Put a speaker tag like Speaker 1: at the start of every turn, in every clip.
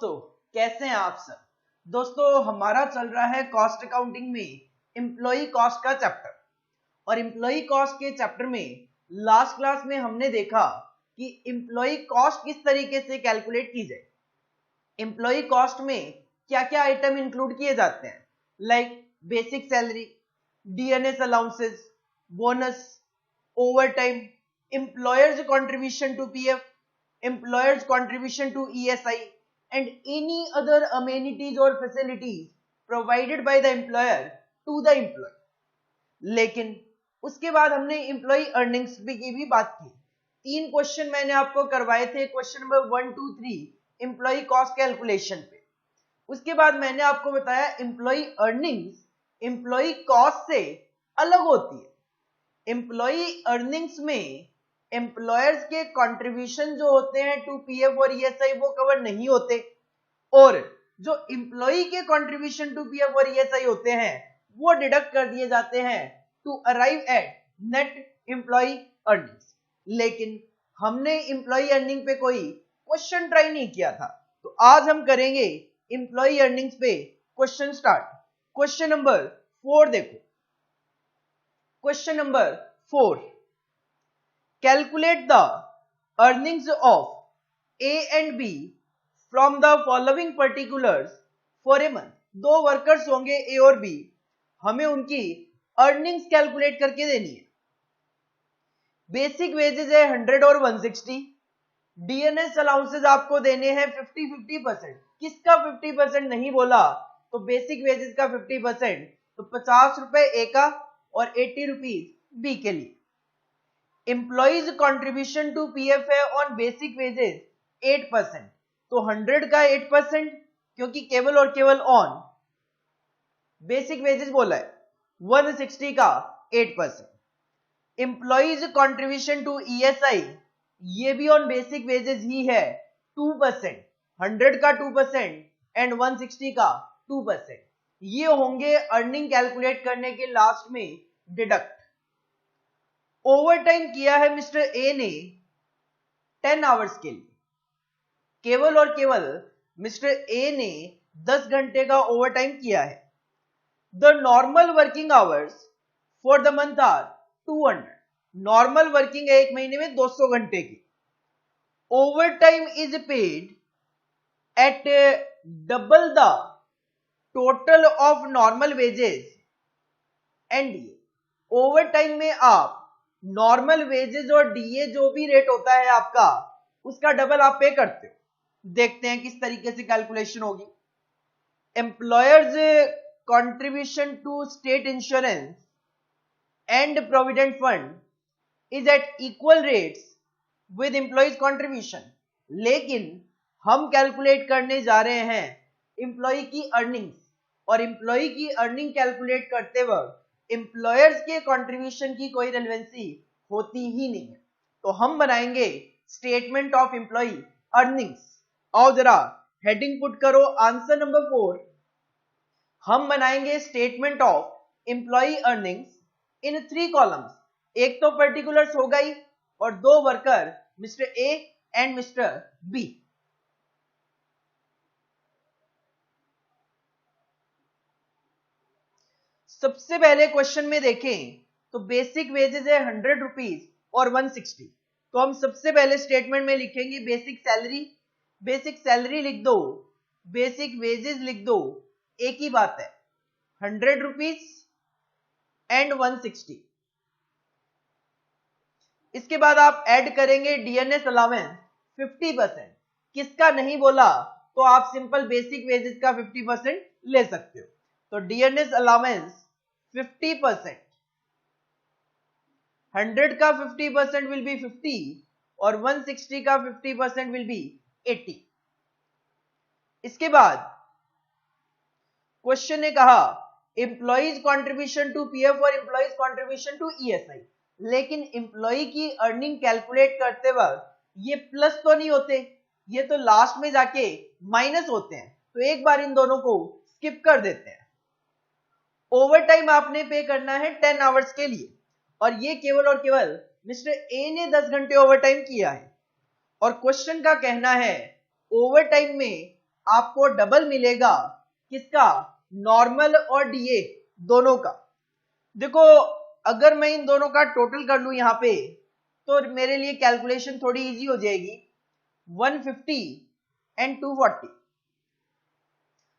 Speaker 1: दोस्तों, कैसे हैं आप सब। दोस्तों, हमारा चल रहा है कॉस्ट अकाउंटिंग में एम्प्लॉय कॉस्ट का चैप्टर। और एम्प्लॉय कॉस्ट के चैप्टर में लास्ट क्लास में हमने देखा कि एम्प्लॉय कॉस्ट किस तरीके से कैलकुलेट की जाए। एम्प्लॉय कॉस्ट में क्या क्या आइटम इंक्लूड किए जाते हैं, like basic salary, DNS allowances, bonus, overtime, employer's contribution to PF, employer's contribution to ESI and any other amenities or facilities provided by the employer to the employee। लेकिन उसके बाद हमने एम्प्लॉय अर्निंग्स की भी बात की। 3 क्वेश्चन मैंने आपको करवाए थे, question number 1, 2, 3 employee cost calculation पे। उसके बाद मैंने आपको बताया एम्प्लॉय अर्निंग्स एम्प्लॉय कॉस्ट से अलग होती है। एम्प्लॉय अर्निंग्स में एम्प्लॉयर्स के कंट्रीब्यूशन जो होते हैं टू पीएफ और ईएसआई वो कवर नहीं होते, और जो एम्प्लॉय के कंट्रीब्यूशन टू पीएफ और ईएसआई होते हैं वो डिडक्ट कर दिए जाते हैं to arrive at net employee earnings. लेकिन हमने एम्प्लॉय अर्निंग पे कोई क्वेश्चन ट्राई नहीं किया था, तो आज हम करेंगे एम्प्लॉय अर्निंग्स पे क्वेश्चन स्टार्ट। क्वेश्चन नंबर 4 देखो। Question number 4, calculate the earnings of A and B from the following particulars for a month। 2 workers होंगे A और B, हमें उनकी अर्निंग्स कैलकुलेट करके देनी है। बेसिक वेजेस है 100 और 160, डीएनएस अलाउंसेस आपको देने हैं 50-50%। किसका 50% नहीं बोला तो बेसिक वेजेस का 50%, तो 50 रुपए ए का और 80 रुपीज बी के लिए। एम्प्लॉइज कंट्रीब्यूशन टू पीएफ है ऑन बेसिक वेजेस 8%, तो 100 का 8% क्योंकि केवल और केवल ऑन बेसिक वेजेस बोला है, 160 का 8%। एम्प्लॉइज कंट्रीब्यूशन टू ईएसआई ये भी ऑन बेसिक वेजेस ही है 2%, 100 का 2% एंड 160 का 2%। ये होंगे अर्निंग कैलकुलेट करने के लास्ट में डिडक्ट। ओवरटाइम किया है मिस्टर ए ने 10 आवर्स के लिए, केवल और केवल मिस्टर ए ने 10 घंटे का ओवरटाइम किया है। The normal working hours for the month are 200, normal working है एक महीने में 200 घंटे की। Overtime is paid at double the total of normal wages and DA. Overtime में आप नॉर्मल वेजेस और डीए जो भी रेट होता है आपका उसका डबल आप पे करते हो। देखते हैं किस तरीके से कैलकुलेशन होगी। Employer's contribution to state insurance and provident fund is at equal rates with employees contribution, लेकिन हम कैलकुलेट करने जा रहे हैं एम्प्लॉय की अर्निंग्स, और एम्प्लॉय की अर्निंग कैलकुलेट करते वक्त एम्प्लॉयर्स के कंट्रीब्यूशन की कोई रेलेवेंसी होती ही नहीं है। तो हम बनाएंगे स्टेटमेंट ऑफ एम्प्लॉय अर्निंग्स। आओ जरा हेडिंग पुट करो आंसर नंबर 4। हम बनाएंगे statement of employee earnings in 3 columns. एक तो पर्टिकुलर्स होगा ही और 2 worker mister A and mister B. सबसे पहले क्वेश्चन में देखें तो बेसिक वेजेस है 100 रुपीज और 160, तो हम सबसे पहले स्टेटमेंट में लिखेंगे बेसिक सैलरी। बेसिक सैलरी लिख दो, बेसिक वेजेस लिख दो, एक ही बात है 100 रुपीज एंड 160। इसके बाद आप ऐड करेंगे डीएनएस अलाउंस 50%। किसका नहीं बोला तो आप सिंपल बेसिक वेजेस का 50% ले सकते हो। तो डीएनएस अलाउंस 50%, 100 का 50% विल बी 50 और 160 का 50% विल बी 80। इसके बाद क्वेश्चन ने कहा एम्प्लॉइज कंट्रीब्यूशन टू पीएफ और एम्प्लॉइज कंट्रीब्यूशन टू ईएसआई, लेकिन एम्प्लॉय की अर्निंग कैलकुलेट करते वक्त ये प्लस तो नहीं होते, ये तो लास्ट में जाके माइनस होते हैं, तो एक बार इन दोनों को स्किप कर देते हैं। ओवरटाइम आपने पे करना है 10 आवर्स के लिए, और ये केवल और केवल मिस्टर ए ने 10 घंटे ओवरटाइम किया है, और क्वेश्चन का कहना है ओवरटाइम में आपको डबल मिलेगा किसका, नॉर्मल और डीए दोनों का। देखो अगर मैं इन दोनों का टोटल कर लूं यहां पे तो मेरे लिए कैलकुलेशन थोड़ी इजी हो जाएगी। 150 एंड 240,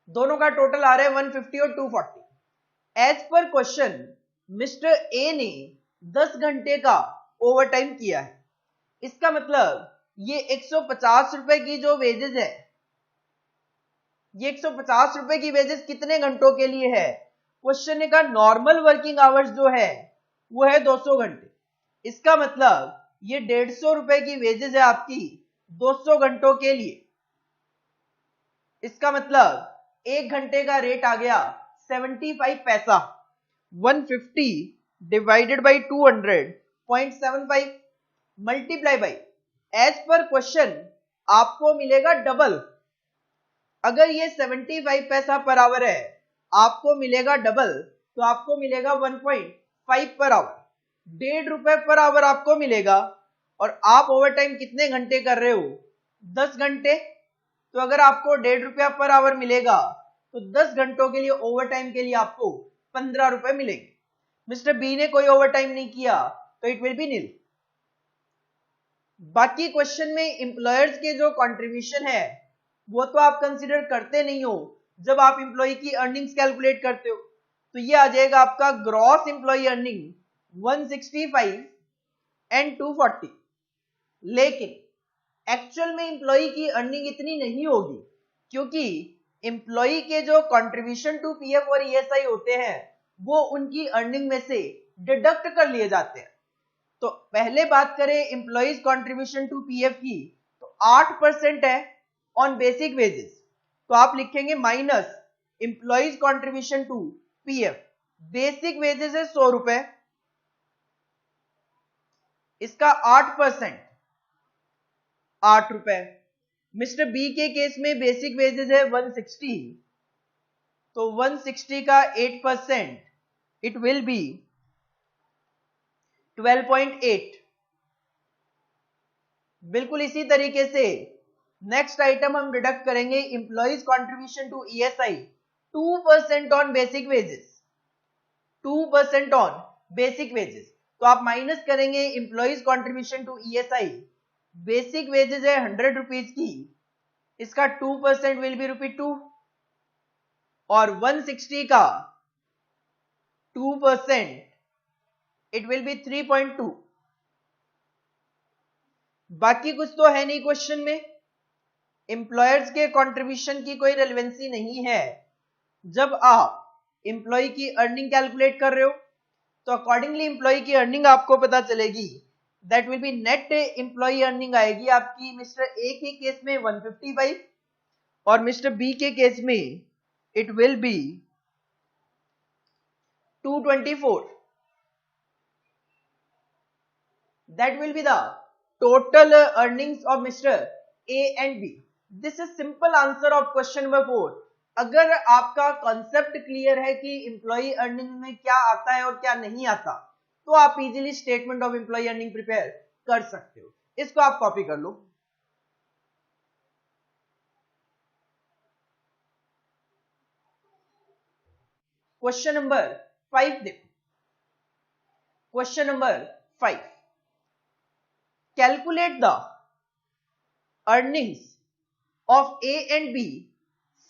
Speaker 1: दोनों का टोटल आ रहा है 150 और 240। As per question mister A ने 10 घंटे का ओवर टाइम किया है। इसका मतलब ये 150 रुपए की जो वेजेस है, ये 150 रुपए की वेजेस कितने घंटों के लिए है। क्वेश्चन का नॉर्मल वर्किंग आवर्स जो है वो है 200 घंटे। इसका मतलब ये 150 रुपए की वेजेस है आपकी 200 घंटों के लिए। इसका मतलब 1 घंटे का रेट आ गया 75 पैसा। 150 divided by 200.75 multiply by, as per question आपको मिलेगा डबल। अगर ये 75 पैसा पर आवर है, आपको मिलेगा डबल, तो आपको मिलेगा 1.5 पर आवर, 1.5 रुपए पर आवर आपको मिलेगा। और आप ओवर टाइम कितने घंटे कर रहे हो, 10 घंटे। तो अगर आपको 1.5 रुपया पर आवर मिलेगा तो 10 घंटों के लिए ओवर टाइम के लिए आपको 15 रुपए मिलेंगे। मिस्टर बी ने कोई ओवर टाइम नहीं किया तो इट विल बी नील। बाकी क्वेश्चन में एम्प्लॉयर्स के जो कंट्रीब्यूशन है वो तो आप कंसीडर करते नहीं हो जब आप एम्प्लॉय की अर्निंग्स कैलकुलेट करते हो। तो ये आ जाएगा आपका ग्रॉस एम्प्लॉय अर्निंग 165 एंड 240। लेकिन एक्चुअल में एम्प्लॉय की अर्निंग इतनी नहीं होगी, क्योंकि एम्प्लॉय के जो कंट्रीब्यूशन टू पीएफ और ईएसआई होते हैं वो उनकी अर्निंग में से डिडक्ट कर लिए जाते हैं। तो पहले बात करें एम्प्लॉइज कंट्रीब्यूशन टू पीएफ की, तो 8% है ऑन बेसिक वेजेस। तो आप लिखेंगे minus employees contribution to PF. Basic wages है 100 रुपए, इसका 8% 8 रुपए। मिस्टर बी के केस में बेसिक वेजेस है 160, तो 160 का 8% इट विल बी 12.8। बिल्कुल इसी तरीके से नेक्स्ट आइटम हम डिडक्ट करेंगे employees contribution to ESI 2% on basic wages, 2% on basic wages. तो आप माइनस करेंगे employees contribution to ESI, basic wages है 100 रुपीज की, इसका 2% विल बी ₹2 और 160 का 2% इट विल बी 3.2। बाकी कुछ तो है नहीं क्वेश्चन में, एम्प्लॉयर्स के कंट्रीब्यूशन की कोई रेलेवेंसी नहीं है। जब आप एम्प्लॉय की अर्निंग कैलकुलेट कर रहे हो तो अकॉर्डिंगली एम्प्लॉय की अर्निंग आपको पता चलेगी, that will be net employee earning आएगी आपकी मिस्टर ए के केस में 155 और मिस्टर बी के केस में it will be 224। That will be the total earnings of Mr. A and B. This is simple answer of question number 4. अगर आपका concept clear है कि एम्प्लॉय अर्निंग में क्या आता है और क्या नहीं आता, तो आप easily statement of employee earning prepare कर सकते हो। इसको आप कॉपी कर लो। क्वेश्चन नंबर 5 देखो। Question number 5, calculate the earnings of A and B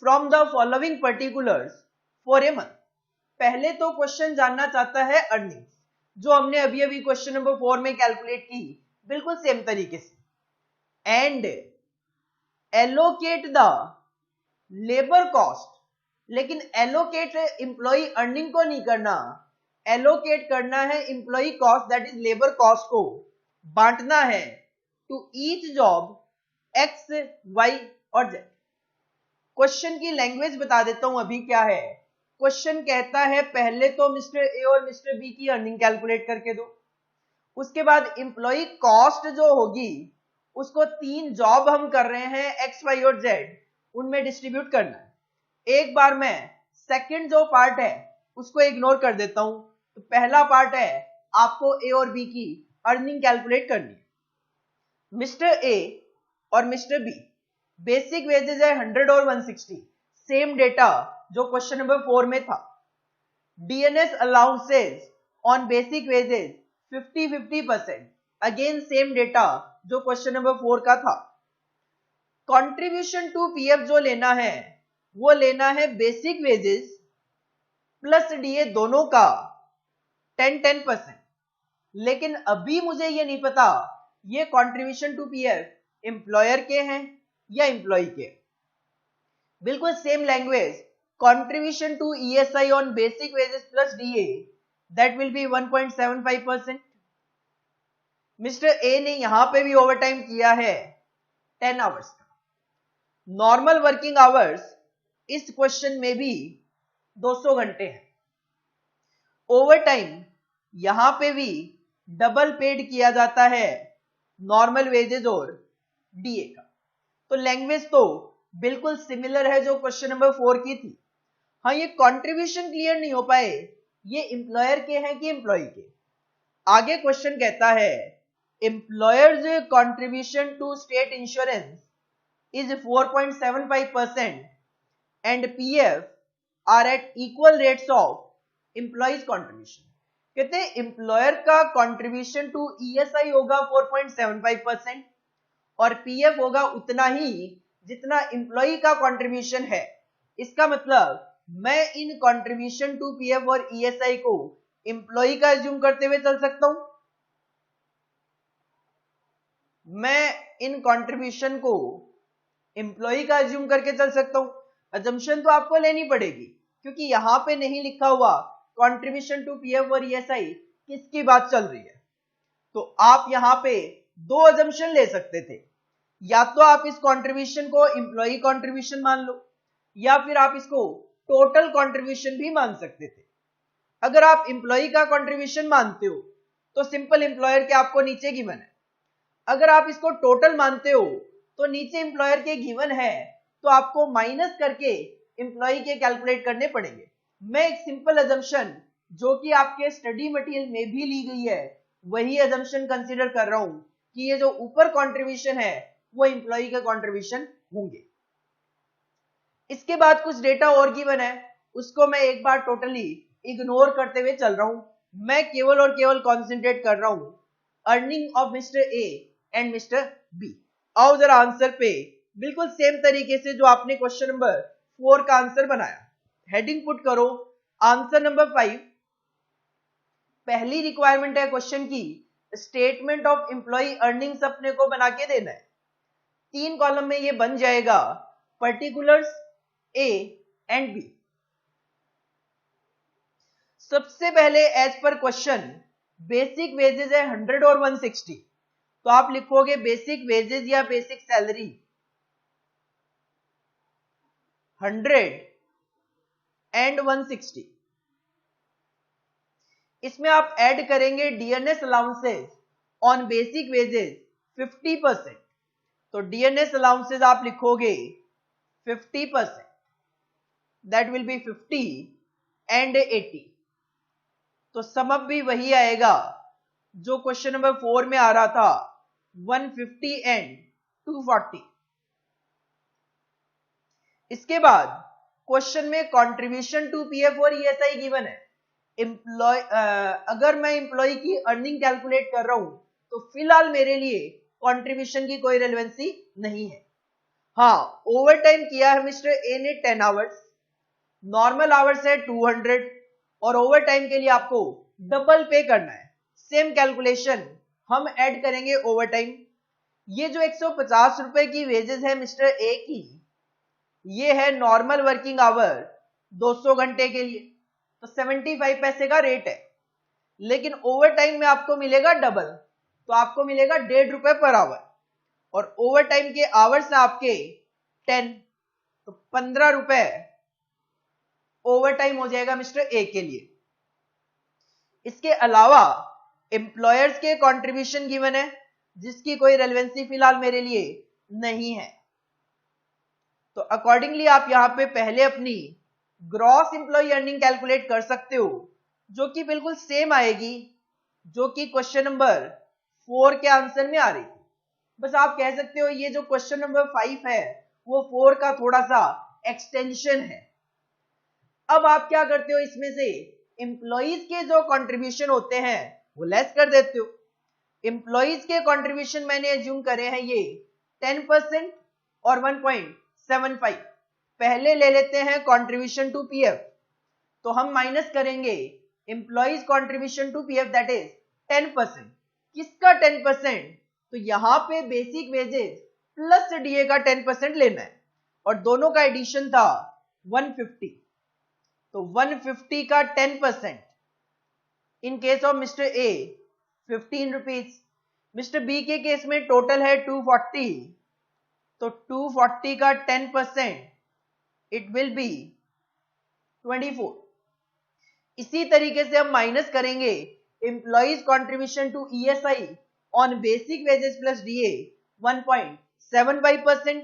Speaker 1: from the following particulars for a month। पहले तो क्वेश्चन जानना चाहता है अर्निंग्स, जो हमने अभी अभी क्वेश्चन नंबर 4 में कैलकुलेट की, बिल्कुल सेम तरीके से। And allocate the labour cost, लेकिन एलोकेट एम्प्लॉय अर्निंग को नहीं करना, एलोकेट करना है employee cost that is labour cost को बांटना है to each job X Y और जेड। क्वेश्चन की लैंग्वेज बता देता हूं अभी क्या है। क्वेश्चन कहता है पहले तो मिस्टर ए और मिस्टर बी की अर्निंग कैलकुलेट करके दो, उसके बाद एम्प्लॉय कॉस्ट जो होगी उसको 3 जॉब हम कर रहे हैं एक्स वाई और जेड, उनमें डिस्ट्रीब्यूट करना है। एक बार मैं सेकंड जो पार्ट है उसको इग्नोर कर देता हूं। तो पहला पार्ट है आपको ए और बी की अर्निंग कैलकुलेट करनी है। मिस्टर ए और मिस्टर बी बेसिक वेजेस है 100 और 160, सेम डेटा जो क्वेश्चन नंबर 4 में था। DNS allowances on basic wages 50-50%, again same data जो क्वेश्चन नंबर 4 का था। कंट्रीब्यूशन टू पीएफ जो लेना है वो लेना है बेसिक वेजेस प्लस डीए दोनों का 10-10%। लेकिन अभी मुझे ये नहीं पता ये कंट्रीब्यूशन टू पीएफ एम्प्लॉयर के हैं या एम्प्लॉय के। बिल्कुल same language, contribution to ESI on basic wages plus DA that will be 1.75%। Mister A ने यहां पे भी ओवरटाइम किया है 10 आवर्स का। नॉर्मल वर्किंग आवर्स इस क्वेश्चन में भी 200 घंटे हैं। ओवरटाइम यहां पे भी डबल पेड किया जाता है नॉर्मल वेजेस और डीए का। तो लैंग्वेज तो बिल्कुल सिमिलर है जो क्वेश्चन नंबर 4 की थी। हाँ, ये कंट्रीब्यूशन क्लियर नहीं हो पाए ये एम्प्लॉयर के हैं कि एम्प्लॉय के। आगे क्वेश्चन कहता है employer's contribution to state insurance is 4.75% and PF are at equal rates of employees contribution। कहते हैं एम्प्लॉयर का कंट्रीब्यूशन टू ईएसआई होगा 4.75% और पीएफ होगा उतना ही जितना एम्प्लॉय का कंट्रीब्यूशन है। इसका मतलब मैं इन कंट्रीब्यूशन टू पीएफ और ईएसआई को एम्प्लॉय का एज्यूम करते हुए चल सकता हूं। मैं इन कंट्रीब्यूशन को एम्प्लॉय का एज्यूम करके चल सकता हूं। अजम्पशन तो आपको लेनी पड़ेगी क्योंकि यहां पे नहीं लिखा हुआ कंट्रीब्यूशन टू पीएफ और ईएसआई किसकी बात चल रही है। तो आप यहां पे दो अजम्पशन ले सकते थे, या तो आप इस कंट्रीब्यूशन को एम्प्लॉय कंट्रीब्यूशन मान लो या फिर आप इसको टोटल कंट्रीब्यूशन भी मान सकते थे। अगर आप एम्प्लॉय का कंट्रीब्यूशन मानते हो तो सिंपल एम्प्लॉयर के आपको नीचे गिवन है। अगर आप इसको टोटल मानते हो तो नीचे एम्प्लॉयर के गिवन है तो आपको माइनस करके एम्प्लॉय के कैलकुलेट करने पड़ेंगे। मैं एक सिंपल अजम्पशन जो कि आपके स्टडी मटेरियल में भी ली गई है वही अजम्पशन कंसीडर कर रहा हूं कि ये जो ऊपर कंट्रीब्यूशन है वो एम्प्लॉय के कंट्रीब्यूशन होंगे। इसके बाद कुछ डेटा और गिवन है उसको मैं एक बार टोटली इग्नोर करते हुए चल रहा हूं। मैं केवल और केवल कॉन्सेंट्रेट कर रहा हूं earning of mister A and mister B. आओ जरा आंसर पे बिल्कुल सेम तरीके से जो आपने क्वेश्चन नंबर 4 का आंसर बनाया, हेडिंग पुट करो आंसर नंबर 5। पहली रिक्वायरमेंट है क्वेश्चन की स्टेटमेंट ऑफ एम्प्लॉय अर्निंग्स अपने को बना के देना है। 3 कॉलम में ये बन जाएगा पर्टिकुलर्स ए एंड बी। सबसे पहले as per question basic wages है 100 और 160, तो आप लिखोगे बेसिक वेजेस या बेसिक सैलरी 100 एंड 160। इसमें आप ऐड करेंगे DNS allowances on basic wages 50%, तो डीएनएस अलाउंसेस आप लिखोगे 50%, दैट विल बी 50 एंड 80। तो सम अप भी वही आएगा जो क्वेश्चन नंबर 4 में आ रहा था 150 एंड 240। इसके बाद क्वेश्चन में कंट्रीब्यूशन टू पीएफ और ईएसआई गिवन है। एम्प्लॉय अगर मैं एम्प्लॉय की अर्निंग कैलकुलेट कर रहा हूं तो फिलहाल मेरे लिए कंट्रीब्यूशन की कोई रेलेवेंसी नहीं है। हाँ, ओवर टाइम किया है मिस्टर ए ने 10 आवर्स, नॉर्मल आवर्स है 200 और ओवर टाइम के लिए आपको डबल पे करना है। सेम कैलकुलेशन हम ऐड करेंगे ओवर टाइम। ये जो 150 रुपए की वेजेस है मिस्टर ए की, ये है नॉर्मल वर्किंग आवर 200 घंटे के लिए, तो 75 पैसे का रेट है। लेकिन ओवर टाइम में आपको मिलेगा डबल, तो आपको मिलेगा 1.5 रुपए पर आवर और ओवर टाइम के आवर्स है आपके 10, तो 15 रुपए ओवर टाइम हो जाएगा मिस्टर ए के लिए। इसके अलावा एम्प्लॉयर्स के कंट्रीब्यूशन गिवन है जिसकी कोई रेलेवेंसी फिलहाल मेरे लिए नहीं है। तो अकॉर्डिंगली आप यहां पे पहले अपनी ग्रॉस एम्प्लॉय अर्निंग कैलकुलेट कर सकते हो जो कि बिल्कुल सेम आएगी जो कि क्वेश्चन नंबर 4 के आंसर में आ रही थी। बस आप कह सकते हो ये जो क्वेश्चन नंबर 5 है वो 4 का थोड़ा सा एक्सटेंशन है। अब आप क्या करते हो, इसमें से एम्प्लॉइज के जो कंट्रीब्यूशन होते हैं वो लेस कर देते हो। एम्प्लॉइज के कंट्रीब्यूशन मैंने एज्यूम करे हैं ये 10% और 1.75। पहले ले लेते हैं कंट्रीब्यूशन टू पीएफ, तो हम माइनस करेंगे employees contribution to PF that is 10%। किसका 10%? तो यहां पे बेसिक वेजेस प्लस डीए का 10% लेना है और दोनों का एडिशन था 150, तो 150 का 10% in case of mister A 15 rupees, mister B के केस में टोटल है 240, तो 240 का 10% इट विल बी 24। इसी तरीके से हम माइनस करेंगे employees contribution to ESI on basic wages plus DA 1.75%।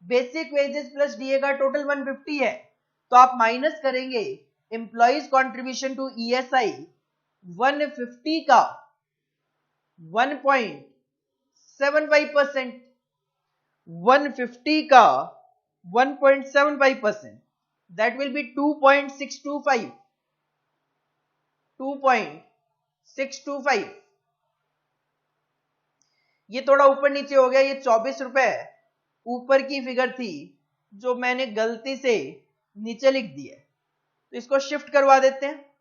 Speaker 1: Basic wages plus DA का टोटल 150 है, तो आप माइनस करेंगे एम्प्लॉइज कंट्रीब्यूशन टू ईएसआई 150 का 1.75%, 150 का 1.75%, that will be 2.625, 2.625। ये थोड़ा ऊपर नीचे हो गया, ये 24 रुपए ऊपर की फिगर थी जो मैंने गलती से नीचे लिख दी है, तो इसको शिफ्ट करवा देते हैं।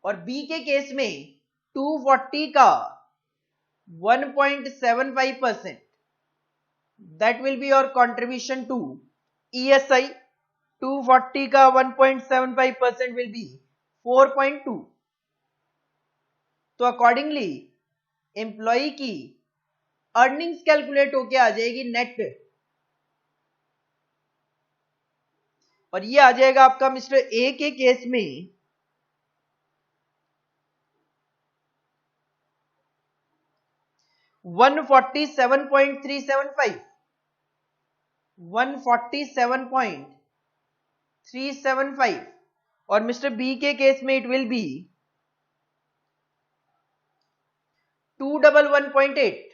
Speaker 1: और बी के केस में 240 का 1.75%, that will be your contribution to ESI। 240 का 1.75% will be 4.2। तो अकॉर्डिंगली एम्प्लॉय की अर्निंग्स कैलकुलेट होके आ जाएगी नेट, और ये आ जाएगा आपका मिस्टर ए के केस में 147.375, 147.375, और मिस्टर बी के केस में इट विल बी 211.8,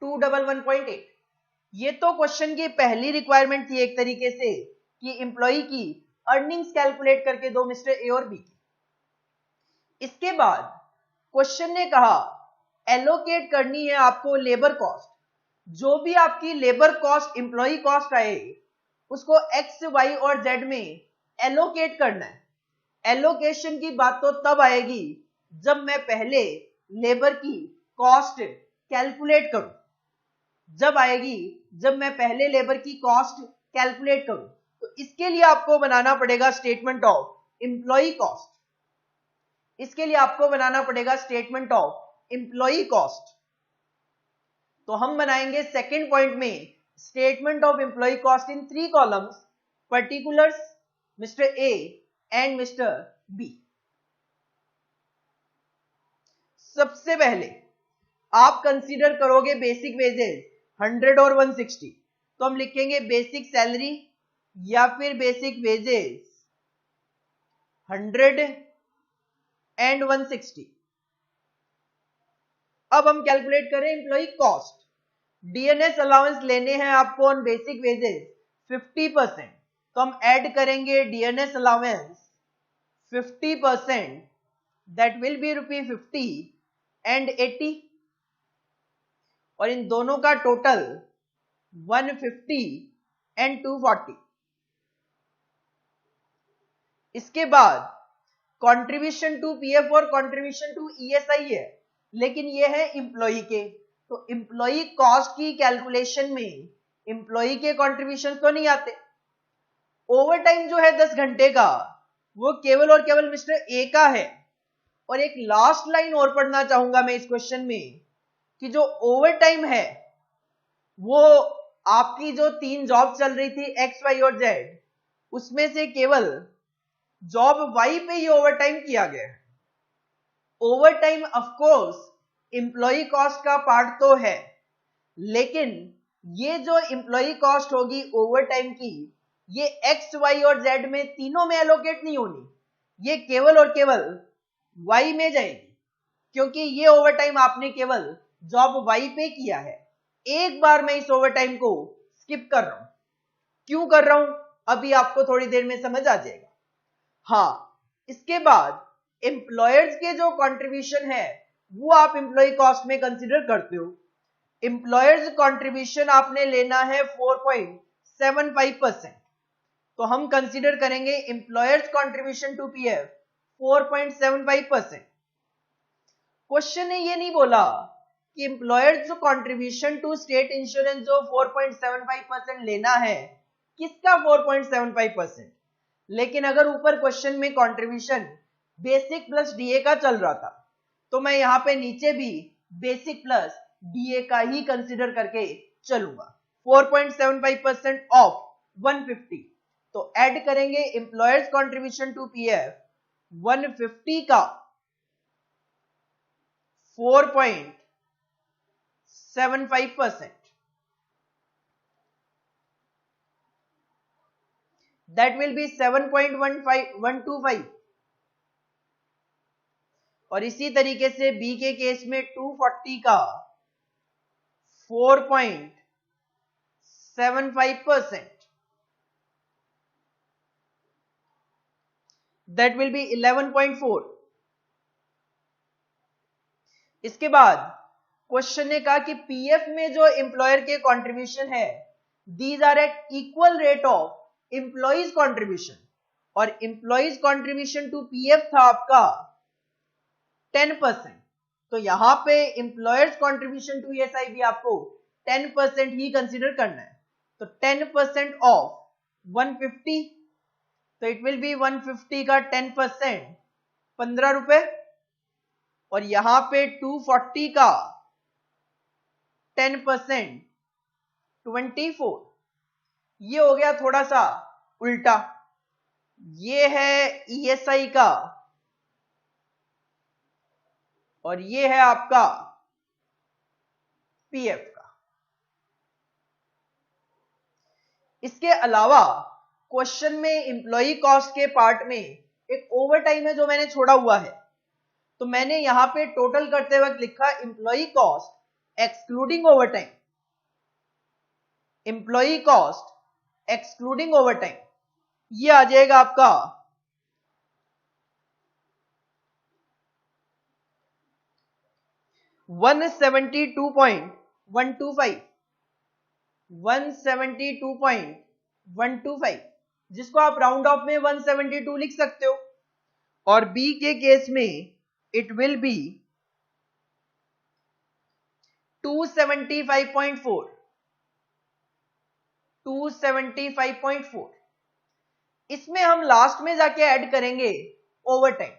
Speaker 1: 211.8। ये तो क्वेश्चन की पहली रिक्वायरमेंट थी एक तरीके से कि एम्प्लॉय की अर्निंग्स कैलकुलेट करके दो मिस्टर ए और बी। इसके बाद क्वेश्चन ने कहा एलोकेट करनी है आपको लेबर कॉस्ट। जो भी आपकी लेबर कॉस्ट एम्प्लॉय कॉस्ट आए उसको एक्स वाई और जेड में एलोकेट करना है। एलोकेशन की बात तो तब आएगी जब मैं पहले लेबर की कॉस्ट कैलकुलेट करूं, जब आएगी जब मैं पहले लेबर की कॉस्ट कैलकुलेट करूं। तो इसके लिए आपको बनाना पड़ेगा स्टेटमेंट ऑफ एम्प्लॉय कॉस्ट, इसके लिए आपको बनाना पड़ेगा स्टेटमेंट ऑफ एम्प्लॉय कॉस्ट। तो हम बनाएंगे सेकेंड पॉइंट में statement of employee cost in 3 columns, particulars, mister A and mister B. सबसे पहले आप कंसीडर करोगे बेसिक वेजेस 100 और 160, तो हम लिखेंगे बेसिक सैलरी या फिर बेसिक वेजेस 100 एंड 160। अब हम कैलकुलेट करें एम्प्लॉय कॉस्ट। डीएनएस अलाउंस लेने हैं आपको ऑन बेसिक वेजेस 50%, तो हम ऐड करेंगे DNS allowance 50%, that will B ₹50 and 80, और इन दोनों का टोटल 150 एंड 240। इसके बाद कंट्रीब्यूशन टू पीएफ और कंट्रीब्यूशन टू ईएसआई है, लेकिन ये है एम्प्लॉय के, तो एम्प्लॉय कॉस्ट की कैलकुलेशन में एम्प्लॉय के कंट्रीब्यूशन तो नहीं आते। ओवर टाइम जो है 10 घंटे का वो केवल और केवल मिस्टर ए का है। और एक लास्ट लाइन और पढ़ना चाहूंगा मैं इस क्वेश्चन में कि जो ओवर टाइम है वो आपकी जो 3 जॉब चल रही थी एक्स वाई और जेड, उसमें से केवल जॉब वाई पे ही ओवर टाइम किया गया है। Over time of course employee cost का पार्ट तो है, लेकिन ये जो एम्प्लॉय कॉस्ट होगी ओवर टाइम की ये एक्स वाई और जेड में तीनों में एलोकेट नहीं होनी, ये केवल और केवल वाई में जाएगी, क्योंकि ये ओवरटाइम आपने केवल जॉब वाई पे किया है। एक बार मैं इस ओवरटाइम को स्किप कर रहा हूं। क्यों कर रहा हूं अभी आपको थोड़ी देर में समझ आ जाएगा। हाँ, इसके बाद एम्प्लॉयर्स के जो कंट्रीब्यूशन है वो आप एम्प्लॉय कॉस्ट में कंसीडर करते हो। एम्प्लॉयर्स कंट्रीब्यूशन आपने लेना है 4.75%, तो हम कंसीडर करेंगे employer's contribution to PF 4.75%। Question ने ये नहीं बोला कि employer's contribution to state insurance जो 4.75% लेना है किसका 4.75%, लेकिन अगर ऊपर क्वेश्चन में कंट्रीब्यूशन बेसिक प्लस डीए का चल रहा था तो मैं यहां पे नीचे भी बेसिक प्लस डीए का ही कंसीडर करके चलूंगा। 4.75% ऑफ 150, तो ऐड करेंगे एम्प्लॉयर्स कंट्रीब्यूशन टू पीएफ 150 का 4.75%, that will be 7.125। और इसी तरीके से बी के केस में 240 का 4.75%, that will be 11.4। इसके बाद क्वेश्चन ने कहा कि पीएफ में जो एम्प्लॉयर के कंट्रीब्यूशन है these are at equal rate of employees contribution, और एम्प्लॉइज कंट्रीब्यूशन टू पीएफ था आपका 10%, तो यहां पे एम्प्लॉयर्स कंट्रीब्यूशन टू ईएसआई भी आपको 10% ही कंसीडर करना है। तो 10% ऑफ 150, तो इट विल बी 150 का 10% 15 रुपए, और यहां पे 240 का 10% 24। ये हो गया थोड़ा सा उल्टा, ये है ईएसआई का और ये है आपका पीएफ का। इसके अलावा क्वेश्चन में एम्प्लॉय कॉस्ट के पार्ट में एक ओवरटाइम है जो मैंने छोड़ा हुआ है, तो मैंने यहां पे टोटल करते वक्त लिखा employee cost excluding overtime, employee cost excluding overtime, ये आ जाएगा आपका 172.125, 172.125, जिसको आप राउंड ऑफ में 172 लिख सकते हो। और बी के केस में इट विल बी 275.4, 275.4। इसमें हम लास्ट में जाके ऐड करेंगे ओवरटाइम।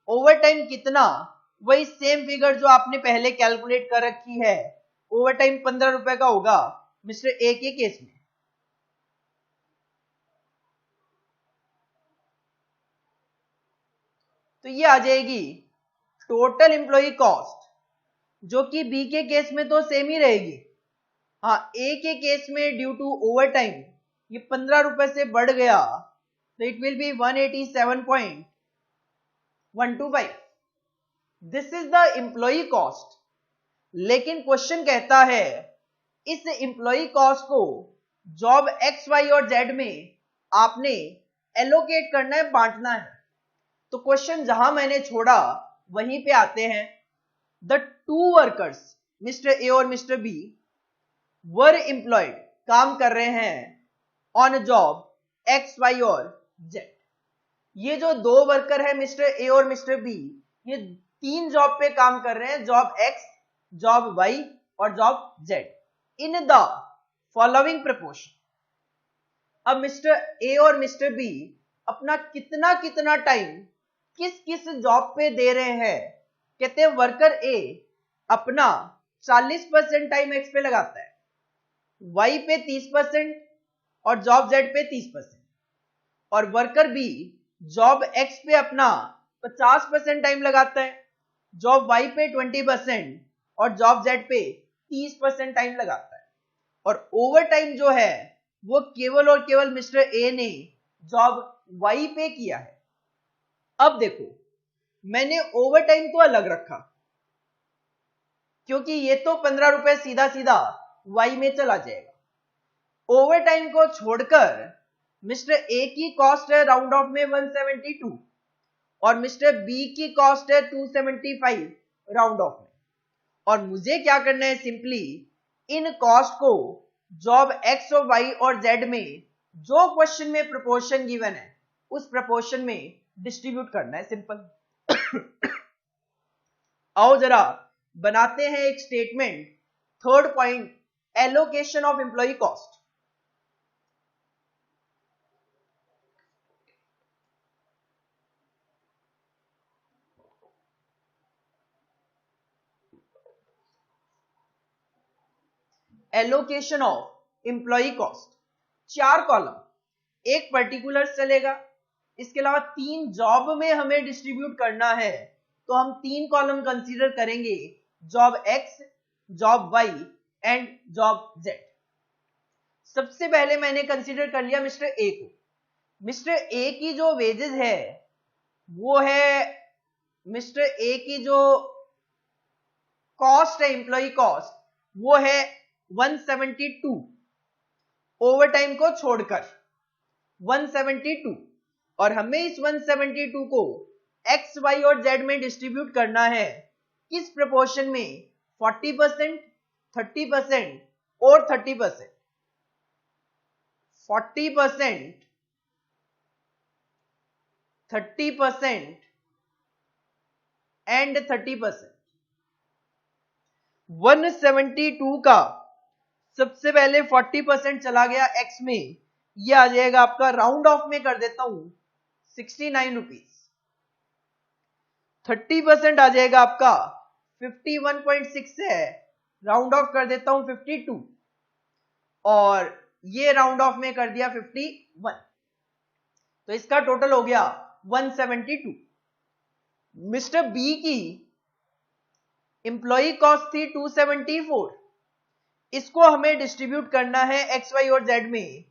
Speaker 1: ओवरटाइम कितना, वही सेम फिगर जो आपने पहले कैलकुलेट कर रखी है, ओवरटाइम 15 रुपए का होगा मिस्टर ए के केस में। तो ये आ जाएगी टोटल एम्प्लॉय कॉस्ट, जो कि बी के केस में तो सेम ही रहेगी। हाँ, ए के केस में ड्यू टू ओवरटाइम ये 15 रुपए से बढ़ गया, तो it will be 187.125। This is the employee cost. लेकिन क्वेश्चन कहता है इस एम्प्लॉय कॉस्ट को जॉब एक्स वाई और जेड में आपने एलोकेट करना है, बांटना है। तो क्वेश्चन जहां मैंने छोड़ा वहीं पे आते हैं। The two workers mister A और मिस्टर बी वर एम्प्लॉयड, काम कर रहे हैं ऑन जॉब एक्स वाई और जेड। ये जो दो वर्कर है मिस्टर ए और मिस्टर बी, ये तीन जॉब पे काम कर रहे हैं, जॉब एक्स, जॉब वाई और job Z, in the following proportion. अब मिस्टर ए और मिस्टर बी अपना कितना कितना टाइम किस किस जॉब पे दे रहे हैं। कहते हैं वर्कर ए अपना 40% टाइम एक्स पे लगाता है, वाई पे 30% और जॉब जेड पे 30%, और वर्कर बी जॉब एक्स पे अपना 50% टाइम लगाता है, जॉब वाई पे 20% और जॉब जेड पे 30% टाइम लगाता है। और ओवर टाइम जो है वो केवल और केवल मिस्टर ए ने जॉब वाई पे किया है। अब देखो, मैंने ओवर टाइम को अलग रखा क्योंकि ये तो 15 रुपए सीधा सीधा वाई में चला जाएगा। ओवर टाइम को छोड़कर मिस्टर ए की कॉस्ट है राउंड ऑफ में 172 और मिस्टर बी की कॉस्ट है 275 राउंड ऑफ में। और मुझे क्या करना है, सिंपली इन कॉस्ट को जॉब एक्स और वाई और जेड में जो क्वेश्चन में प्रोपोर्शन गिवन है उस प्रोपोर्शन में डिस्ट्रीब्यूट करना है, सिंपल। आओ जरा बनाते हैं एक statement. Third point, allocation of employee cost. Allocation of employee cost, 4 column, एक पर्टिकुलर चलेगा, इसके अलावा 3 जॉब में हमें डिस्ट्रीब्यूट करना है तो हम 3 कॉलम कंसीडर करेंगे, job X, job Y and job Z. सबसे पहले मैंने कंसीडर कर लिया मिस्टर ए को। मिस्टर ए की जो वेजेस है वो है, मिस्टर ए की जो कॉस्ट है एम्प्लॉय कॉस्ट वो है 172 ओवर टाइम को छोड़कर 172, और हमें इस 172 को एक्स वाई और जेड में डिस्ट्रीब्यूट करना है। किस प्रोपोर्शन में? 40%, 30% और 30%। 40%, 30% एंड 30%। 172 का सबसे पहले 40% चला गया एक्स में, ये आ जाएगा आपका, राउंड ऑफ में कर देता हूं 69 रुपीज। 30% आ जाएगा आपका 51.6 है, राउंड ऑफ कर देता हूं 52, और ये राउंड ऑफ में कर दिया 51, तो इसका टोटल हो गया 172। मिस्टर बी की एम्प्लॉय कॉस्ट थी 274, इसको हमें डिस्ट्रीब्यूट करना है एक्स वाई और जेड में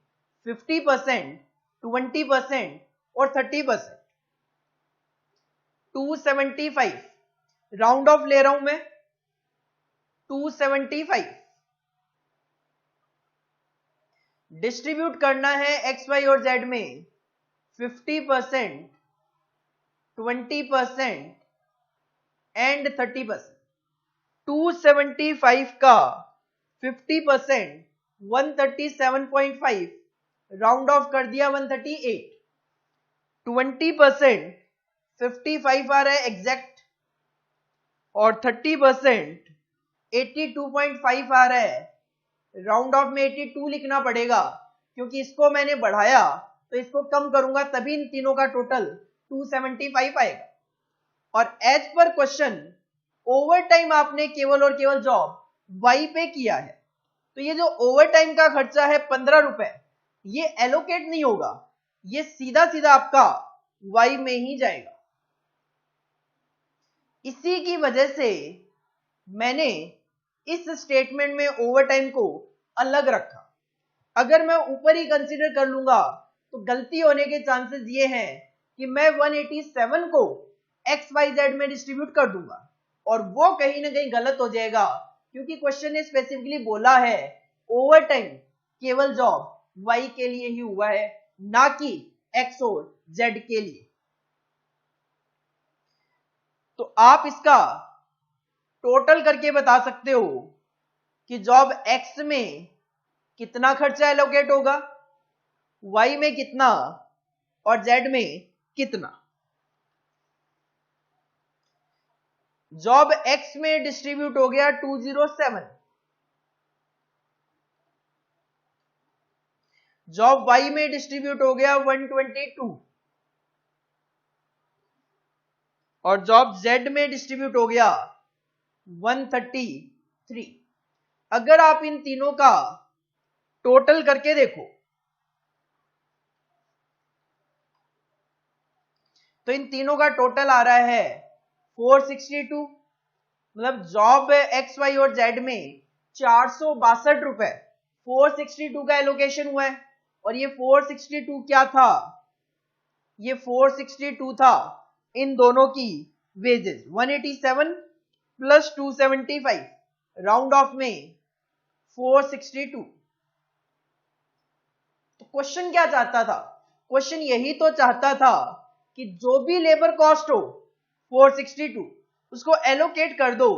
Speaker 1: 50%, 20% और 30%। 275 राउंड ऑफ ले रहा हूं मैं, 275 डिस्ट्रीब्यूट करना है एक्स वाई और जेड में 50%, 20% एंड 30%। 275 का 50% 137.5, राउंड ऑफ कर दिया 138। 20% 55 आ रहा है एग्जैक्ट, और 30% 82.5 आ रहा है, राउंड ऑफ में 82 लिखना पड़ेगा क्योंकि इसको मैंने बढ़ाया तो इसको कम करूंगा तभी इन तीनों का टोटल 275 आएगा। और as per question over time आपने केवल और केवल जॉब वाई पे किया है, तो ये जो ओवर टाइम का खर्चा है 15 रुपए, ये एलोकेट नहीं होगा, ये सीधा सीधा आपका वाई में ही जाएगा। इसी की वजह से मैंने इस स्टेटमेंट में ओवर टाइम को अलग रखा। अगर मैं ऊपर ही कंसीडर कर लूंगा तो गलती होने के चांसेस ये हैं कि मैं 187 को एक्स वाई जेड में डिस्ट्रीब्यूट कर दूंगा, और वो कहीं ना कहीं गलत हो जाएगा क्योंकि क्वेश्चन ने स्पेसिफिकली बोला है ओवर टाइम केवल जॉब वाई के लिए ही हुआ है, ना कि एक्स और जेड के लिए। तो आप इसका टोटल करके बता सकते हो कि जॉब एक्स में कितना खर्चा एलोकेट होगा, वाई में कितना और जेड में कितना। जॉब एक्स में डिस्ट्रीब्यूट हो गया 207, जॉब वाई में डिस्ट्रीब्यूट हो गया 122, और जॉब जेड में डिस्ट्रीब्यूट हो गया 133। अगर आप इन तीनों का टोटल करके देखो तो इन तीनों का टोटल आ रहा है 462, मतलब जॉब एक्स वाई और जेड में 462 रुपए 462 का एलोकेशन हुआ है और ये 462 क्या था, ये 462 था इन दोनों की वेजेस 187 प्लस 275 राउंड ऑफ में 462। तो क्वेश्चन क्या चाहता था, क्वेश्चन यही तो चाहता था कि जो भी लेबर कॉस्ट हो 462 उसको एलोकेट कर दो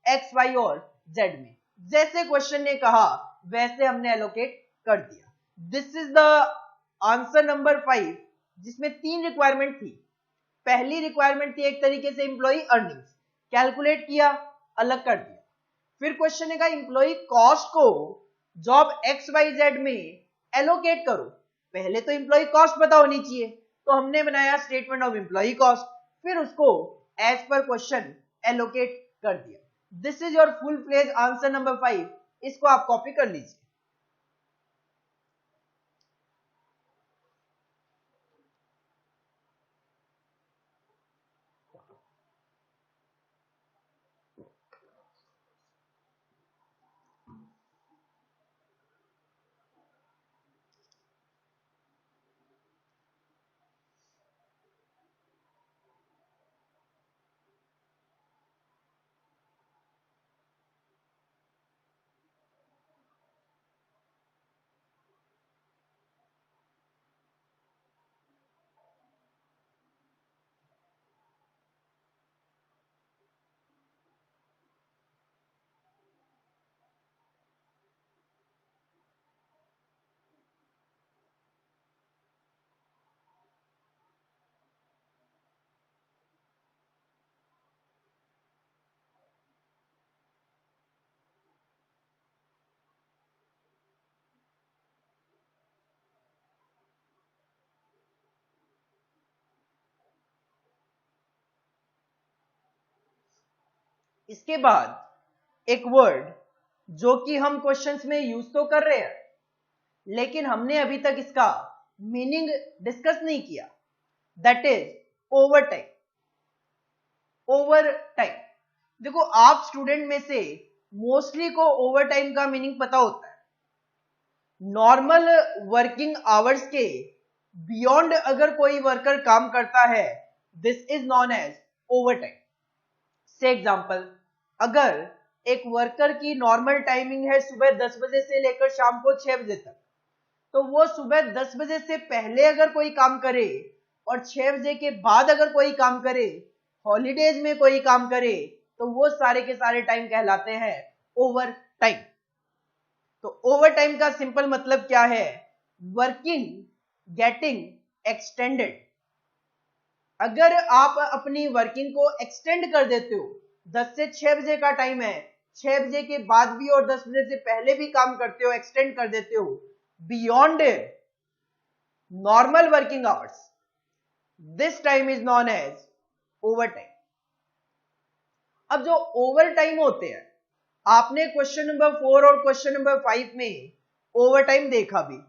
Speaker 1: एक्स वाई और जेड में। जैसे क्वेश्चन ने कहा वैसे हमने एलोकेट कर दिया। This is the answer number 5 जिसमें 3 रिक्वायरमेंट थी। पहली रिक्वायरमेंट थी एक तरीके से एम्प्लॉय अर्निंग्स, कैलकुलेट किया अलग कर दिया। फिर क्वेश्चन ने कहा एम्प्लॉय कॉस्ट को जॉब एक्स वाई जेड में एलोकेट करो। पहले तो एम्प्लॉय कॉस्ट पता होनी चाहिए, तो हमने बनाया स्टेटमेंट ऑफ एम्प्लॉय कॉस्ट, फिर उसको एज पर क्वेश्चन एलोकेट कर दिया। This is your full fledge answer number 5, इसको आप कॉपी कर लीजिए। इसके बाद एक वर्ड जो कि हम क्वेश्चंस में यूज तो कर रहे हैं लेकिन हमने अभी तक इसका मीनिंग डिस्कस नहीं किया, that is over time. Over time, देखो आप स्टूडेंट में से मोस्टली को ओवर टाइम का मीनिंग पता होता है। नॉर्मल वर्किंग आवर्स के बियॉन्ड अगर कोई वर्कर काम करता है this is known as over time. से एग्जांपल, अगर एक वर्कर की नॉर्मल टाइमिंग है सुबह 10 बजे से लेकर शाम को 6 बजे तक, तो वो सुबह 10 बजे से पहले अगर कोई काम करे और 6 बजे के बाद अगर कोई काम करे, हॉलीडेज में कोई काम करे, तो वो सारे के सारे टाइम कहलाते हैं ओवर टाइम। तो ओवर टाइम का सिंपल मतलब क्या है, वर्किंग गेटिंग एक्सटेंडेड। अगर आप अपनी वर्किंग को एक्सटेंड कर देते हो, 10 से 6 बजे का टाइम है, 6 बजे के बाद भी और 10 बजे से पहले भी काम करते हो, एक्सटेंड कर देते हो beyond normal working hours, this time is known as over time. अब जो ओवर टाइम होते हैं, आपने क्वेश्चन नंबर 4 और क्वेश्चन नंबर 5 में ओवर टाइम देखा भी,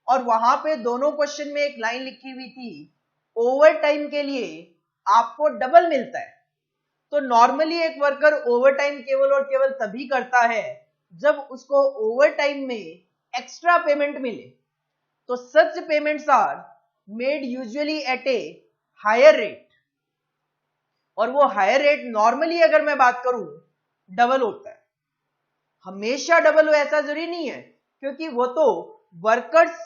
Speaker 1: और वहां पे दोनों क्वेश्चन में एक लाइन लिखी हुई थी ओवर टाइम के लिए आपको डबल मिलता है। तो नॉर्मली एक वर्कर ओवर टाइम केवल और केवल तभी करता है जब उसको ओवर टाइम में एक्स्ट्रा पेमेंट मिले। तो such payments are made usually at a higher rate, और वो हायर रेट नॉर्मली अगर मैं बात करूं डबल होता है। हमेशा डबल हो ऐसा जरूरी नहीं है, क्योंकि वो तो वर्कर्स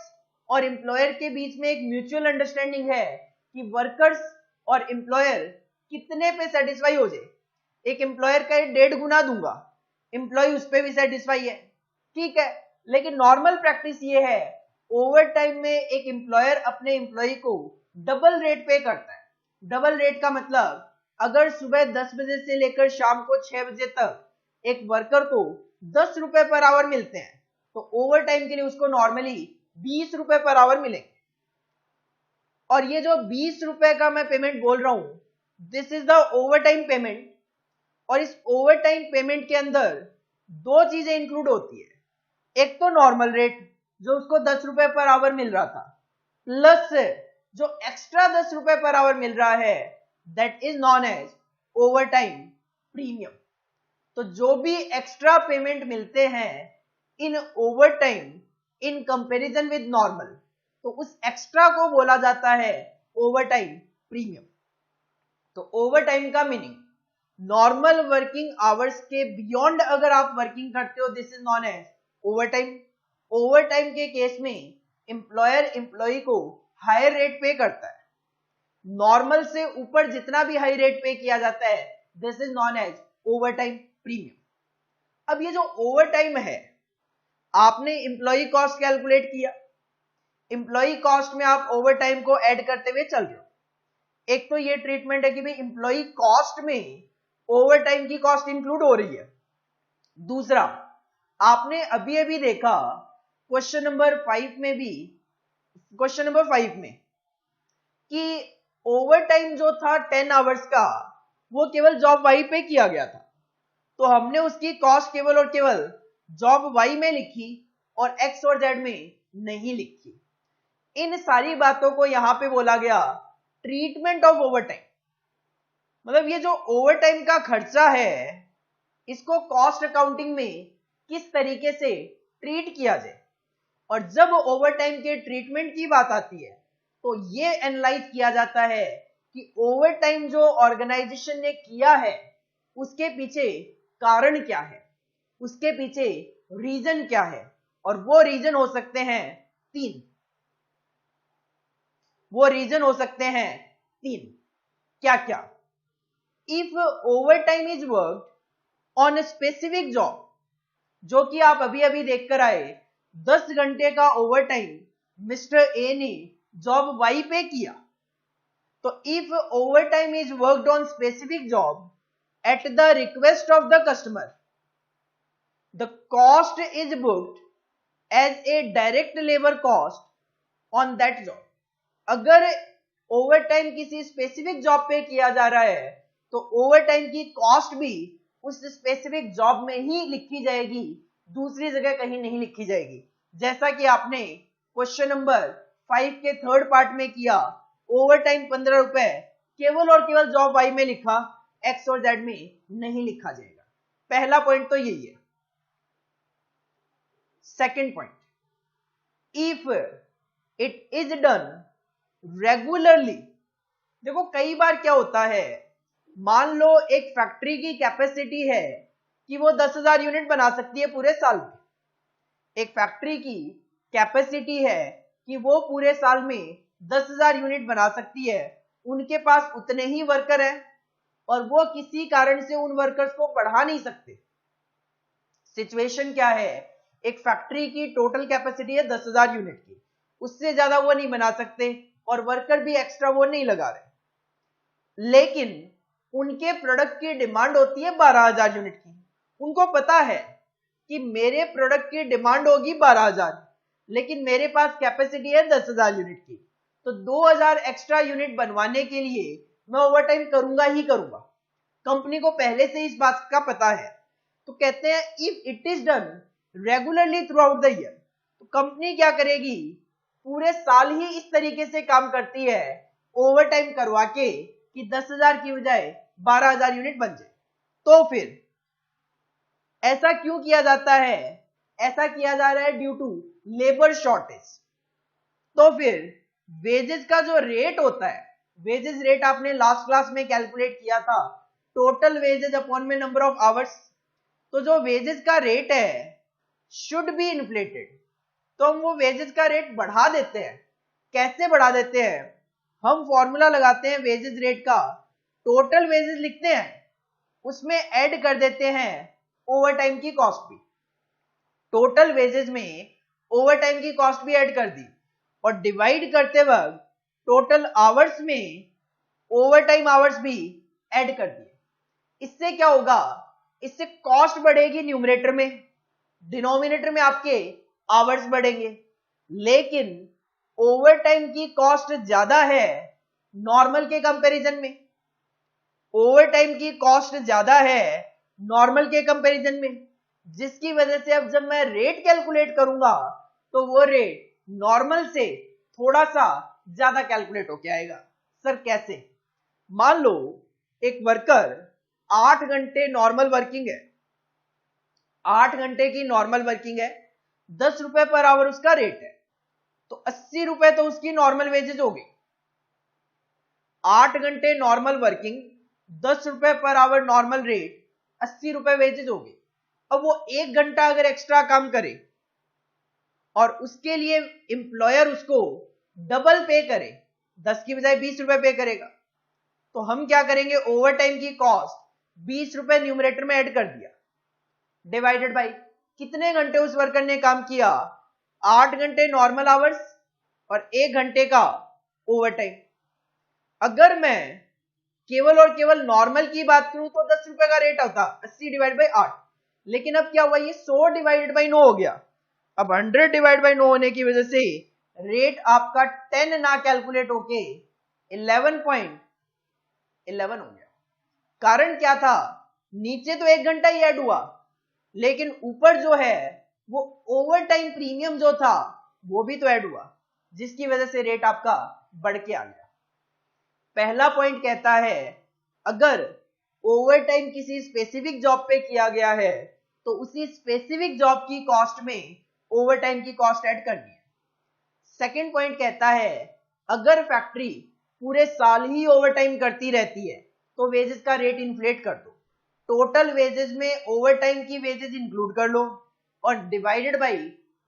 Speaker 1: और एम्प्लॉयर के बीच में एक म्यूचुअल अंडरस्टैंडिंग है कि वर्कर्स और एम्प्लॉयर कितने पे सेटिस्फाई हो जाए। एक एम्प्लॉयर का 1.5 गुना दूंगा, एम्प्लॉय उस पर भी सेटिस्फाई है, ठीक है। लेकिन नॉर्मल प्रैक्टिस ये है, ओवर टाइम में एक एम्प्लॉयर अपने एम्प्लॉय को डबल रेट पे करता है। डबल रेट का मतलब, अगर सुबह 10 बजे से लेकर शाम को 6 बजे तक एक वर्कर को 10 रुपए पर आवर मिलते हैं, तो ओवर टाइम के लिए उसको नॉर्मली 20 रुपए पर आवर मिलेंगे। और ये जो 20 रुपए का मैं पेमेंट बोल रहा हूं, this is the over time payment. और इस ओवर टाइम पेमेंट के अंदर दो चीजें इंक्लूड होती है, एक तो नॉर्मल रेट जो उसको 10 रुपए पर आवर मिल रहा था, प्लस जो एक्स्ट्रा 10 रुपए पर आवर मिल रहा है, that is known as over time premium. तो जो भी एक्स्ट्रा पेमेंट मिलते हैं, in over time in comparison with normal, तो उस एक्स्ट्रा को बोला जाता है ओवर टाइम प्रीमियम। तो ओवर टाइम का मीनिंग नॉर्मल वर्किंग आवर्स के बियॉन्ड अगर आप वर्किंग करते हो, this is known as over time. Over time के केस में एम्प्लॉयर एम्प्लॉय को हायर रेट पे करता है, नॉर्मल से ऊपर जितना भी हाई रेट पे किया जाता है, this is known as over time premium. अब ये जो ओवर टाइम है, आपने एम्प्लॉय कॉस्ट कैलकुलेट किया, एम्प्लॉय कॉस्ट में आप ओवर टाइम को ऐड करते हुए चल रहे हो। एक तो ये ट्रीटमेंट है कि भाई एम्प्लॉय कॉस्ट में ओवर टाइम की कॉस्ट इंक्लूड हो रही है। दूसरा, आपने अभी अभी देखा क्वेश्चन नंबर 5 में भी, क्वेश्चन नंबर 5 में कि ओवर टाइम जो था 10 आवर्स का, वो केवल जॉब वाई पे किया गया था, तो हमने उसकी कॉस्ट केवल और केवल जॉब वाई में लिखी और एक्स और जेड में नहीं लिखी। इन सारी बातों को यहां पे बोला गया ट्रीटमेंट ऑफ ओवर टाइम। मतलब ये जो ओवर टाइम का खर्चा है, इसको कॉस्ट अकाउंटिंग में किस तरीके से ट्रीट किया जाए। और जब ओवर टाइम के ट्रीटमेंट की बात आती है, तो ये एनालाइज किया जाता है कि ओवर टाइम जो ऑर्गेनाइजेशन ने किया है, उसके पीछे कारण क्या है, उसके पीछे रीजन क्या है। और वो रीजन हो सकते हैं 3। वो रीजन हो सकते हैं 3। क्या क्या? If over time is worked on a specific job, जो कि आप अभी अभी देखकर आए, 10 घंटे का ओवर टाइम मिस्टर ए ने जॉब वाई पे किया, तो if over time is worked on specific job at the request of the customer, the cost is booked as a direct labour cost on that job. अगर over time किसी specific job पे किया जा रहा है, तो ओवर टाइम की cost भी उस स्पेसिफिक जॉब में ही लिखी जाएगी, दूसरी जगह कहीं नहीं लिखी जाएगी। जैसा कि आपने क्वेश्चन नंबर 5 के थर्ड पार्ट में किया, ओवर टाइम 15 रुपए केवल और केवल जॉब वाई में लिखा, एक्स और जेड में नहीं लिखा जाएगा। पहला पॉइंट तो यही है। Second point, if it is done regularly. देखो कई बार क्या होता है, मान लो एक फैक्ट्री की कैपेसिटी है कि वो 10,000 यूनिट बना सकती है पूरे साल में। एक फैक्ट्री की कैपेसिटी है कि वो पूरे साल में 10,000 यूनिट बना सकती है। उनके पास उतने ही वर्कर हैं और वो किसी कारण से उन वर्कर्स को बढ़ा नहीं सकते। सिचुएशन क्या है, एक फैक्ट्री की टोटल कैपेसिटी है 10,000 यूनिट की, उससे ज्यादा वो नहीं बना सकते और वर्कर भी एक्स्ट्रा वो नहीं लगा रहे। लेकिन उनके प्रोडक्ट की डिमांड होती है 12,000 यूनिट की। उनको पता है कि मेरे प्रोडक्ट की डिमांड होगी 12,000, लेकिन मेरे पास कैपेसिटी है 10,000 यूनिट की, तो 2,000 एक्स्ट्रा यूनिट बनवाने के लिए मैं ओवर टाइम करूंगा ही करूंगा। कंपनी को पहले से इस बात का पता है, तो कहते हैं if it is done regularly throughout the year, तो कंपनी क्या करेगी, पूरे साल ही इस तरीके से काम करती है, ओवर टाइम करवा के कि 10,000 की बजाय 12,000 यूनिट बन जाए। तो फिर ऐसा क्यों किया जाता है? ऐसा किया जा रहा है ड्यू टू लेबर शॉर्टेज। तो फिर वेजेस का जो रेट होता है, वेजेस रेट आपने लास्ट क्लास में कैलकुलेट किया था, टोटल वेजेस अपॉन में नंबर ऑफ आवर्स। तो जो वेजेस का रेट है शुड बी इन्फ्लेटेड, तो हम वो वेजेस का रेट बढ़ा देते हैं। कैसे बढ़ा देते हैं? हम फॉर्मूला लगाते हैं वेजेस रेट का, टोटल वेजेस लिखते हैं, उसमें ऐड कर देते हैं ओवर टाइम की कॉस्ट भी। टोटल वेजेस में ओवर टाइम की कॉस्ट भी ऐड कर दी और डिवाइड करते वक्त टोटल आवर्स में ओवर टाइम आवर्स भी ऐड कर दिए। इससे क्या होगा, इससे कॉस्ट बढ़ेगी न्यूमरेटर में, डिनोमिनेटर में आपके आवर्स बढ़ेंगे। लेकिन ओवर टाइम की कॉस्ट ज्यादा है नॉर्मल के कंपैरिजन में, ओवर टाइम की कॉस्ट ज्यादा है नॉर्मल के कंपैरिजन में, जिसकी वजह से अब जब मैं रेट कैलकुलेट करूंगा तो वो रेट नॉर्मल से थोड़ा सा ज्यादा कैलकुलेट होके आएगा। सर कैसे? मान लो एक वर्कर 8 घंटे नॉर्मल वर्किंग है, 8 घंटे की नॉर्मल वर्किंग है, 10 रुपए पर आवर उसका रेट है, तो 80 रुपए तो उसकी नॉर्मल वेजेज हो गई। 8 घंटे नॉर्मल वर्किंग, 10 रुपए पर आवर नॉर्मल रेट, 80 रुपए वेजेज हो गई। अब वो 1 घंटा अगर एक्स्ट्रा काम करे और उसके लिए एम्प्लॉयर उसको डबल पे करे, 10 की बजाय 20 रुपए पे करेगा, तो हम क्या करेंगे, ओवर टाइम की कॉस्ट 20 रुपए न्यूमरेटर में ऐड कर दिया, डिवाइडेड बाई कितने घंटे उस वर्कर ने काम किया, 8 घंटे नॉर्मल आवर्स और 1 घंटे का ओवर टाइम। अगर मैं केवल और केवल नॉर्मल की बात करूं तो 10 रुपए का रेट होता, 80 डिवाइड बाई 8, लेकिन अब क्या हुआ, ये 100 डिवाइडेड बाई 9 हो गया। अब 100 डिवाइड बाई 9 होने की वजह से रेट आपका 10 ना कैलकुलेट होके 11.11 हो गया। कारण क्या था, नीचे तो 1 घंटा ही ऐड हुआ, लेकिन ऊपर जो है वो ओवर टाइम प्रीमियम जो था वो भी तो ऐड हुआ, जिसकी वजह से रेट आपका बढ़ के आ गया। पहला पॉइंट कहता है अगर ओवर टाइम किसी स्पेसिफिक जॉब पे किया गया है तो उसी स्पेसिफिक जॉब की कॉस्ट में ओवर टाइम की कॉस्ट ऐड करनी है। सेकेंड पॉइंट कहता है अगर फैक्ट्री पूरे साल ही ओवर टाइम करती रहती है तो वेजेस का रेट इन्फ्लेट कर दो, टोटल वेजेस में ओवर टाइम की वेजेस इंक्लूड कर लो और डिवाइडेड बाई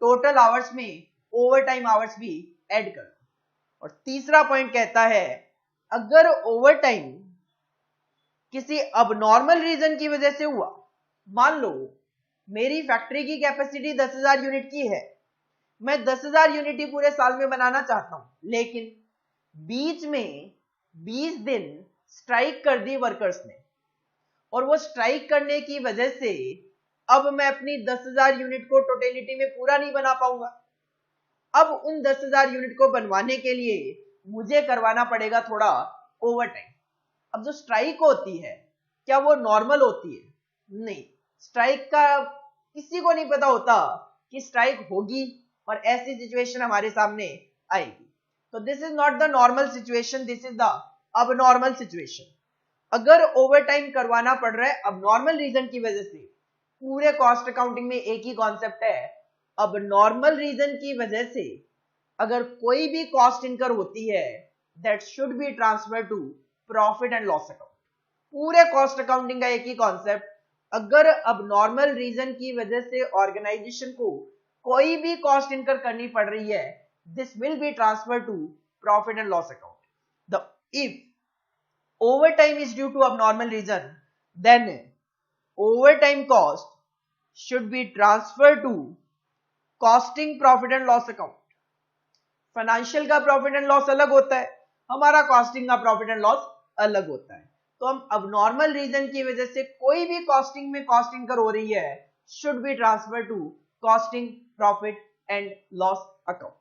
Speaker 1: टोटल आवर्स में ओवर टाइम आवर्स भी ऐड कर लो। और तीसरा पॉइंट कहता है अगर ओवर टाइम किसी अबनॉर्मल रीजन की वजह से हुआ, मान लो मेरी फैक्ट्री की कैपेसिटी 10,000 यूनिट की है, मैं 10,000 यूनिट ही पूरे साल में बनाना चाहता हूं, लेकिन बीच में 20 दिन स्ट्राइक कर दी वर्कर्स ने और वो स्ट्राइक करने की वजह से अब मैं अपनी 10,000 यूनिट को टोटलिटी में पूरा नहीं बना पाऊंगा। अब उन 10,000 यूनिट को बनवाने के लिए मुझे करवाना पड़ेगा थोड़ा ओवर टाइम। अब जो स्ट्राइक होती है क्या वो नॉर्मल होती है? नहीं, स्ट्राइक का किसी को नहीं पता होता कि स्ट्राइक होगी और ऐसी सिचुएशन हमारे सामने आएगी। तो this is not the normal situation, this is the abnormal situation. अगर ओवर टाइम करवाना पड़ रहा है अबनॉर्मल रीजन की वजह से, पूरे कॉस्ट अकाउंटिंग में एक ही कॉन्सेप्ट है, अबनॉर्मल रीजन की वजह से अगर कोई भी कॉस्ट इनकर होती है that should be transfer to profit and loss account. पूरे कॉस्ट अकाउंटिंग का एक ही कॉन्सेप्ट, अगर अबनॉर्मल रीजन की वजह से ऑर्गेनाइजेशन को कोई भी कॉस्ट इनकर करनी पड़ रही है, this will be transfer to profit and loss account. The if overtime is due to abnormal reason, then overtime cost should be transferred to costing profit and loss account. Financial का profit and loss अलग होता है, हमारा costing का profit and loss अलग होता है। तो हम अबनॉर्मल रीजन की वजह से कोई भी कॉस्टिंग में कॉस्ट इनकर हो रही है, should be transfer to costing profit and loss account.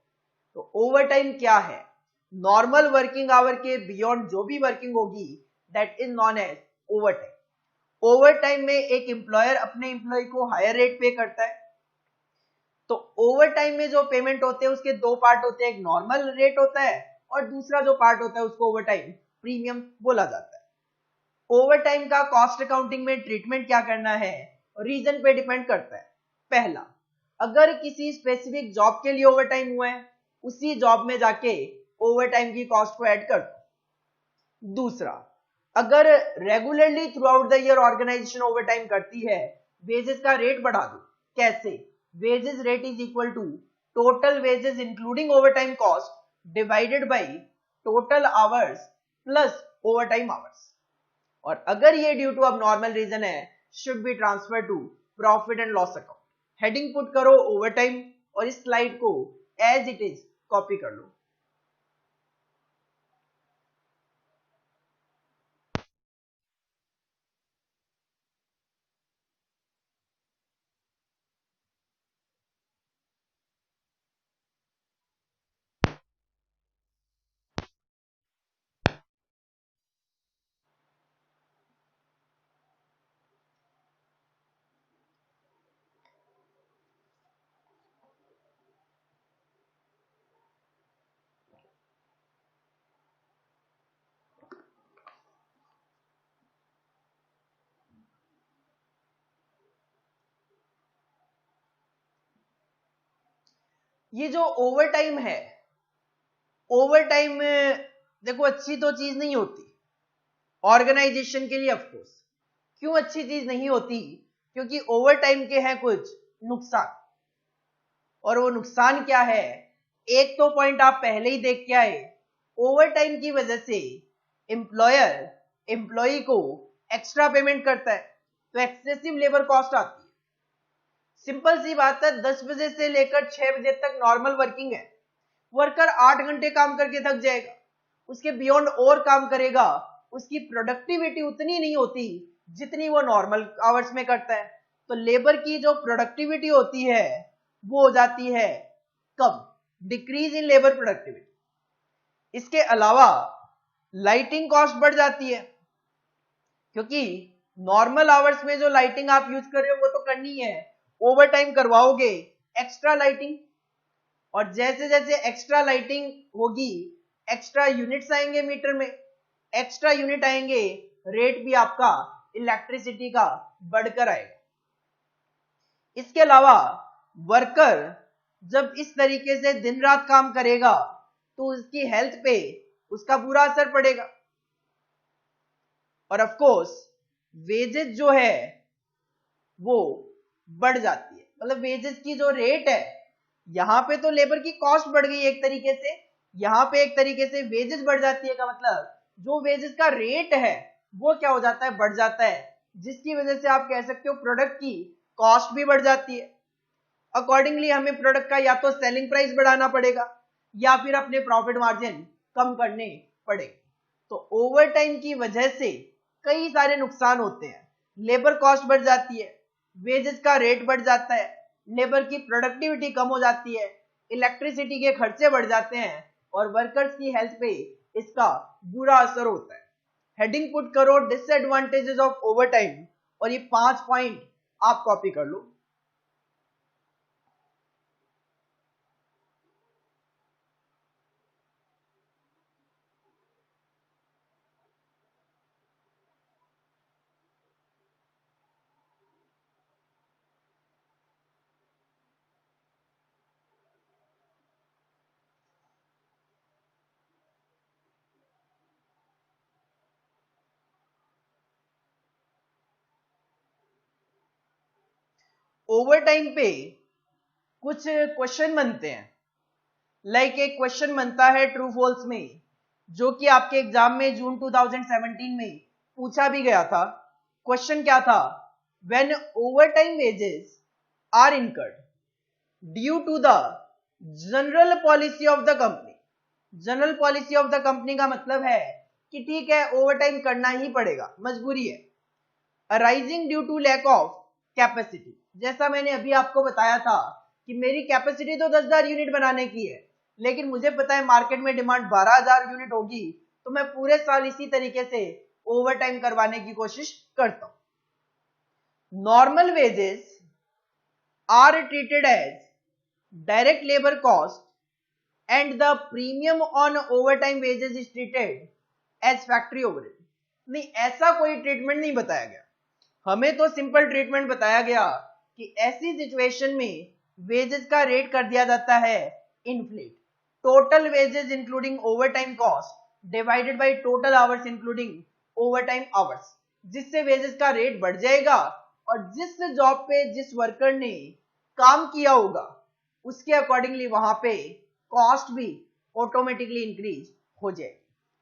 Speaker 1: तो ओवर टाइम क्या है? नॉर्मल वर्किंग आवर के बियॉन्ड जो भी वर्किंग होगी that is known as over time. Over time में एक एम्प्लॉयर अपने एम्प्लॉय को हायर रेट पे करता है, तो ओवर टाइम में जो पेमेंट होते हैं उसके दो पार्ट होते हैं, एक नॉर्मल रेट होता है और दूसरा जो पार्ट होता है उसको ओवर टाइम प्रीमियम बोला जाता है। ओवर टाइम का कॉस्ट अकाउंटिंग में ट्रीटमेंट क्या करना है, रीजन पे डिपेंड करता है। पहला, अगर किसी स्पेसिफिक जॉब के लिए ओवर टाइम हुआ है, उसी जॉब में जाके ओवर टाइम की कॉस्ट को ऐड कर दो। दूसरा, अगर regularly throughout the year organisation overtime करती है, वेजेस का रेट बढ़ा दो। कैसे? Wages rate is equal to total wages including overtime cost divided by total hours plus overtime hours. और अगर ये ड्यू टू अबनॉर्मल रीजन है, should be transfer to profit and loss account. Heading put करो overtime और इस slide को as it is copy कर लो। ये जो ओवर टाइम है, ओवर टाइम देखो अच्छी तो चीज नहीं होती ऑर्गेनाइजेशन के लिए। ऑफकोर्स क्यों अच्छी चीज नहीं होती? क्योंकि ओवर टाइम के हैं कुछ नुकसान। और वो नुकसान क्या है? एक तो पॉइंट आप पहले ही देख के आए, ओवर टाइम की वजह से एम्प्लॉयर एम्प्लॉय को एक्स्ट्रा पेमेंट करता है, तो एक्सेसिव लेबर कॉस्ट आती है। सिंपल सी बात है, 10 बजे से लेकर 6 बजे तक नॉर्मल वर्किंग है, वर्कर 8 घंटे काम करके थक जाएगा, उसके बियॉन्ड और काम करेगा, उसकी प्रोडक्टिविटी उतनी नहीं होती जितनी वो नॉर्मल आवर्स में करता है। तो लेबर की जो प्रोडक्टिविटी होती है वो हो जाती है कम, डिक्रीज इन लेबर प्रोडक्टिविटी। इसके अलावा लाइटिंग कॉस्ट बढ़ जाती है, क्योंकि नॉर्मल आवर्स में जो लाइटिंग आप यूज कर रहे हो वो तो करनी है, ओवर टाइम करवाओगे एक्स्ट्रा लाइटिंग, और जैसे जैसे एक्स्ट्रा लाइटिंग होगी एक्स्ट्रा यूनिट्स आएंगे मीटर में, एक्स्ट्रा यूनिट आएंगे, रेट भी आपका इलेक्ट्रिसिटी का बढ़कर आएगा। इसके अलावा वर्कर जब इस तरीके से दिन रात काम करेगा तो उसकी हेल्थ पे उसका बुरा असर पड़ेगा। और ऑफ कोर्स वेजेस जो है वो बढ़ जाती है, मतलब वेजेस की जो रेट है, यहां पे तो लेबर की कॉस्ट बढ़ गई एक तरीके से, यहां पे एक तरीके से वेजेस बढ़ जाती है, का मतलब जो वेजेस का रेट है वो क्या हो जाता है, बढ़ जाता है, जिसकी वजह से आप कह सकते हो प्रोडक्ट की कॉस्ट भी बढ़ जाती है। अकॉर्डिंगली हमें प्रोडक्ट का या तो सेलिंग प्राइस बढ़ाना पड़ेगा या फिर अपने प्रॉफिट मार्जिन कम करने पड़ेंगे। तो ओवर टाइम की वजह से कई सारे नुकसान होते हैं, लेबर कॉस्ट बढ़ जाती है, वेजेस का रेट बढ़ जाता है, लेबर की प्रोडक्टिविटी कम हो जाती है, इलेक्ट्रिसिटी के खर्चे बढ़ जाते हैं, और वर्कर्स की हेल्थ पे इसका बुरा असर होता है। हेडिंग पुट करो डिसएडवांटेजेस ऑफ ओवर टाइम, और ये 5 पॉइंट आप कॉपी कर लो। ओवर टाइम पे कुछ क्वेश्चन बनते हैं, लाइक एक क्वेश्चन बनता है ट्रू फॉल्स में, जो कि आपके एग्जाम में जून 2017 में पूछा भी गया था। क्वेश्चन क्या था? When overtime wages are incurred due to the general policy of the company. General policy of the company का मतलब है कि ठीक है ओवर टाइम करना ही पड़ेगा, मजबूरी है। Arising due to lack of capacity, जैसा मैंने अभी आपको बताया था कि मेरी कैपेसिटी तो 10,000 यूनिट बनाने की है, लेकिन मुझे पता है मार्केट में डिमांड 12,000 यूनिट होगी, तो मैं पूरे साल इसी तरीके से ओवर टाइम करवाने की कोशिश करता हूं। Normal wages are treated as direct labour cost and the premium on overtime wages is treated as factory overhead. नहीं, ऐसा कोई ट्रीटमेंट नहीं बताया गया, हमें तो सिंपल ट्रीटमेंट बताया गया कि ऐसी सिचुएशन में वेजेस का रेट कर दिया जाता है inflate, total wages including overtime cost divided by total hours including overtime hours, जिससे वेजेस का रेट बढ़ जाएगा और जिस जॉब पे जिस वर्कर ने काम किया होगा उसके अकॉर्डिंगली वहां पे कॉस्ट भी ऑटोमेटिकली इंक्रीज हो जाएगी।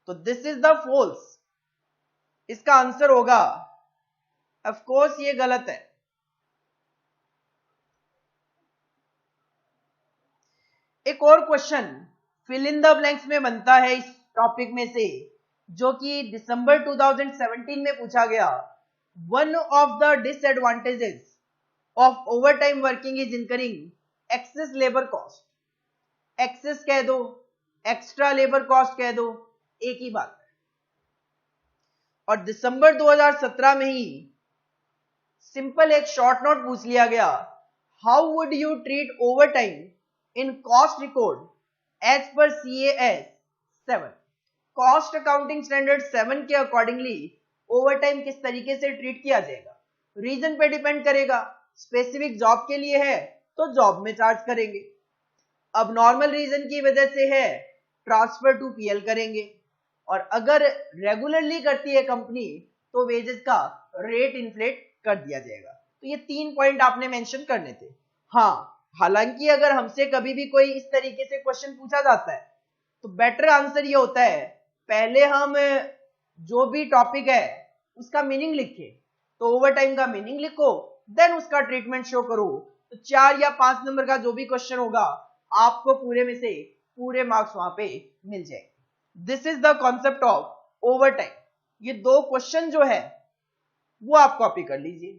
Speaker 1: तो दिस इज द फॉल्स, इसका आंसर होगा ऑफ कोर्स ये गलत है। एक और question fill in the blanks में बनता है इस टॉपिक में से, जो कि दिसंबर 2017 में पूछा गया। One of the disadvantages of overtime working is incurring excess labour cost. Excess कह दो, एक्स्ट्रा लेबर कॉस्ट कह दो, एक ही बात है। और दिसंबर 2017 में ही सिंपल एक शॉर्ट नोट पूछ लिया गया, how would you treat overtime in cost record as per CAS 7। Cost accounting standard 7 के अकॉर्डिंगली ओवरटाइम किस तरीके से ट्रीट किया जाएगा? रीजन पे डिपेंड करेगा, स्पेसिफिक जॉब के लिए है तो जॉब में चार्ज करेंगे, अब नॉर्मल रीजन की वजह से है ट्रांसफर टू पीएल करेंगे, और अगर रेगुलरली करती है कंपनी तो वेजेस का रेट इन्फ्लेट कर दिया जाएगा। तो ये 3 पॉइंट आपने मेंशन करने थे। हाँ, हालांकि अगर हमसे कभी भी कोई इस तरीके से क्वेश्चन पूछा जाता है तो बेटर आंसर ये होता है पहले हम जो भी टॉपिक है उसका मीनिंग लिखे, तो ओवर टाइम का मीनिंग लिखो, देन उसका ट्रीटमेंट शो करो, तो 4 या 5 नंबर का जो भी क्वेश्चन होगा आपको पूरे में से पूरे मार्क्स वहां पे मिल जाएंगे। This is the concept of over time. ये 2 क्वेश्चन जो है वो आप कॉपी कर लीजिए।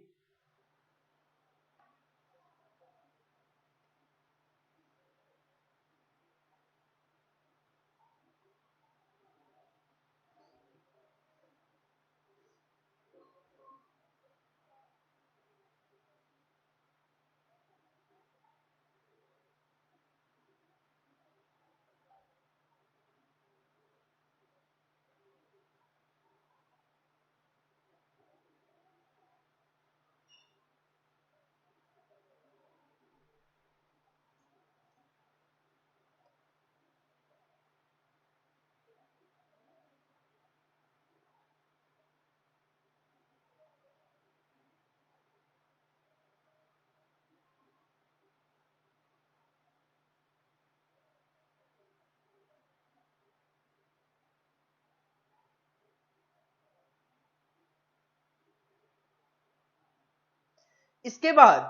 Speaker 1: इसके बाद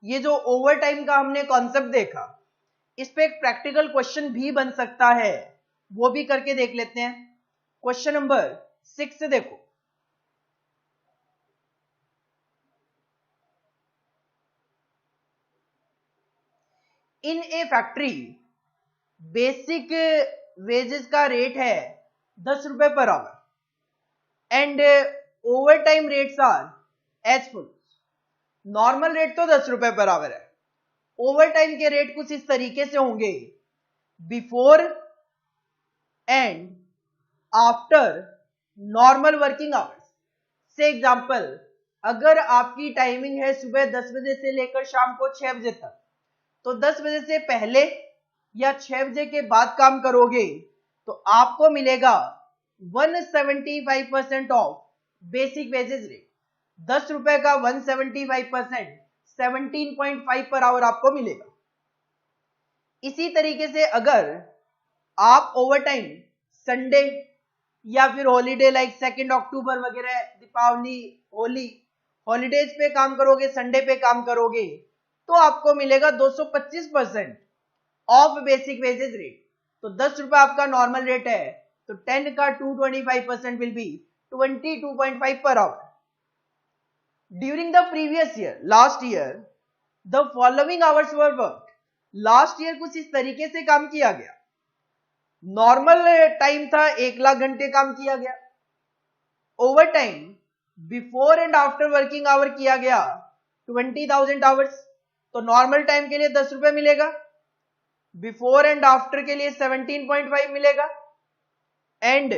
Speaker 1: ये जो ओवर टाइम का हमने कॉन्सेप्ट देखा, इस पे एक प्रैक्टिकल क्वेश्चन भी बन सकता है, वो भी करके देख लेते हैं। क्वेश्चन नंबर 6 से देखो। In a factory basic wages का रेट है 10 रुपए per hour and overtime rates are as follows. Normal rate तो 10 रुपए पर आवर है, ओवर टाइम के रेट कुछ इस तरीके से होंगे before and after normal working hours. से एग्जांपल, अगर आपकी टाइमिंग है सुबह 10 बजे से लेकर शाम को 6 बजे तक, तो 10 बजे से पहले या 6 बजे के बाद काम करोगे तो आपको मिलेगा 175% ऑफ बेसिक वेजेस रेट। 10 रुपए का 175% 17.5 पर आवर आपको मिलेगा। इसी तरीके से अगर आप ओवर टाइम संडे या फिर हॉलीडे लाइक 2 अक्टूबर वगैरह, दीपावली, होली हॉलीडेज पे काम करोगे, संडे पे काम करोगे, तो आपको मिलेगा 225% ऑफ बेसिक वेजेस रेट। तो 10 रुपए आपका नॉर्मल रेट है, तो 10 का 225% will be 22.5 per hour. During the previous year, last year, the following hours were worked. Last year कुछ इस तरीके से काम किया गया। नॉर्मल टाइम था 1 लाख घंटे काम किया गया। Over time before and after working hour किया गया 20,000 आवर्स, तो नॉर्मल टाइम के लिए 10 रुपए मिलेगा, बिफोर एंड आफ्टर के लिए 17.5 मिलेगा, एंड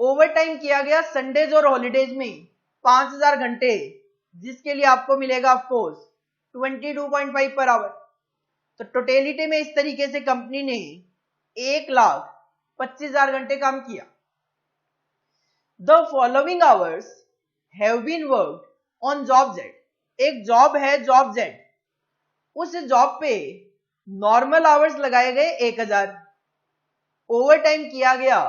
Speaker 1: ओवर टाइम किया गया संडेज और हॉलीडेज में 5000 घंटे, जिसके लिए आपको मिलेगा ऑफकोर्स 22.5 पर आवर। तो टोटेलिटी में इस तरीके से कंपनी ने 1,25,000 घंटे काम किया। The following hours have been worked on job Z. एक जॉब है जॉब जेड, उस जॉब पे नॉर्मल आवर्स लगाए गए 1000, ओवर टाइम किया गया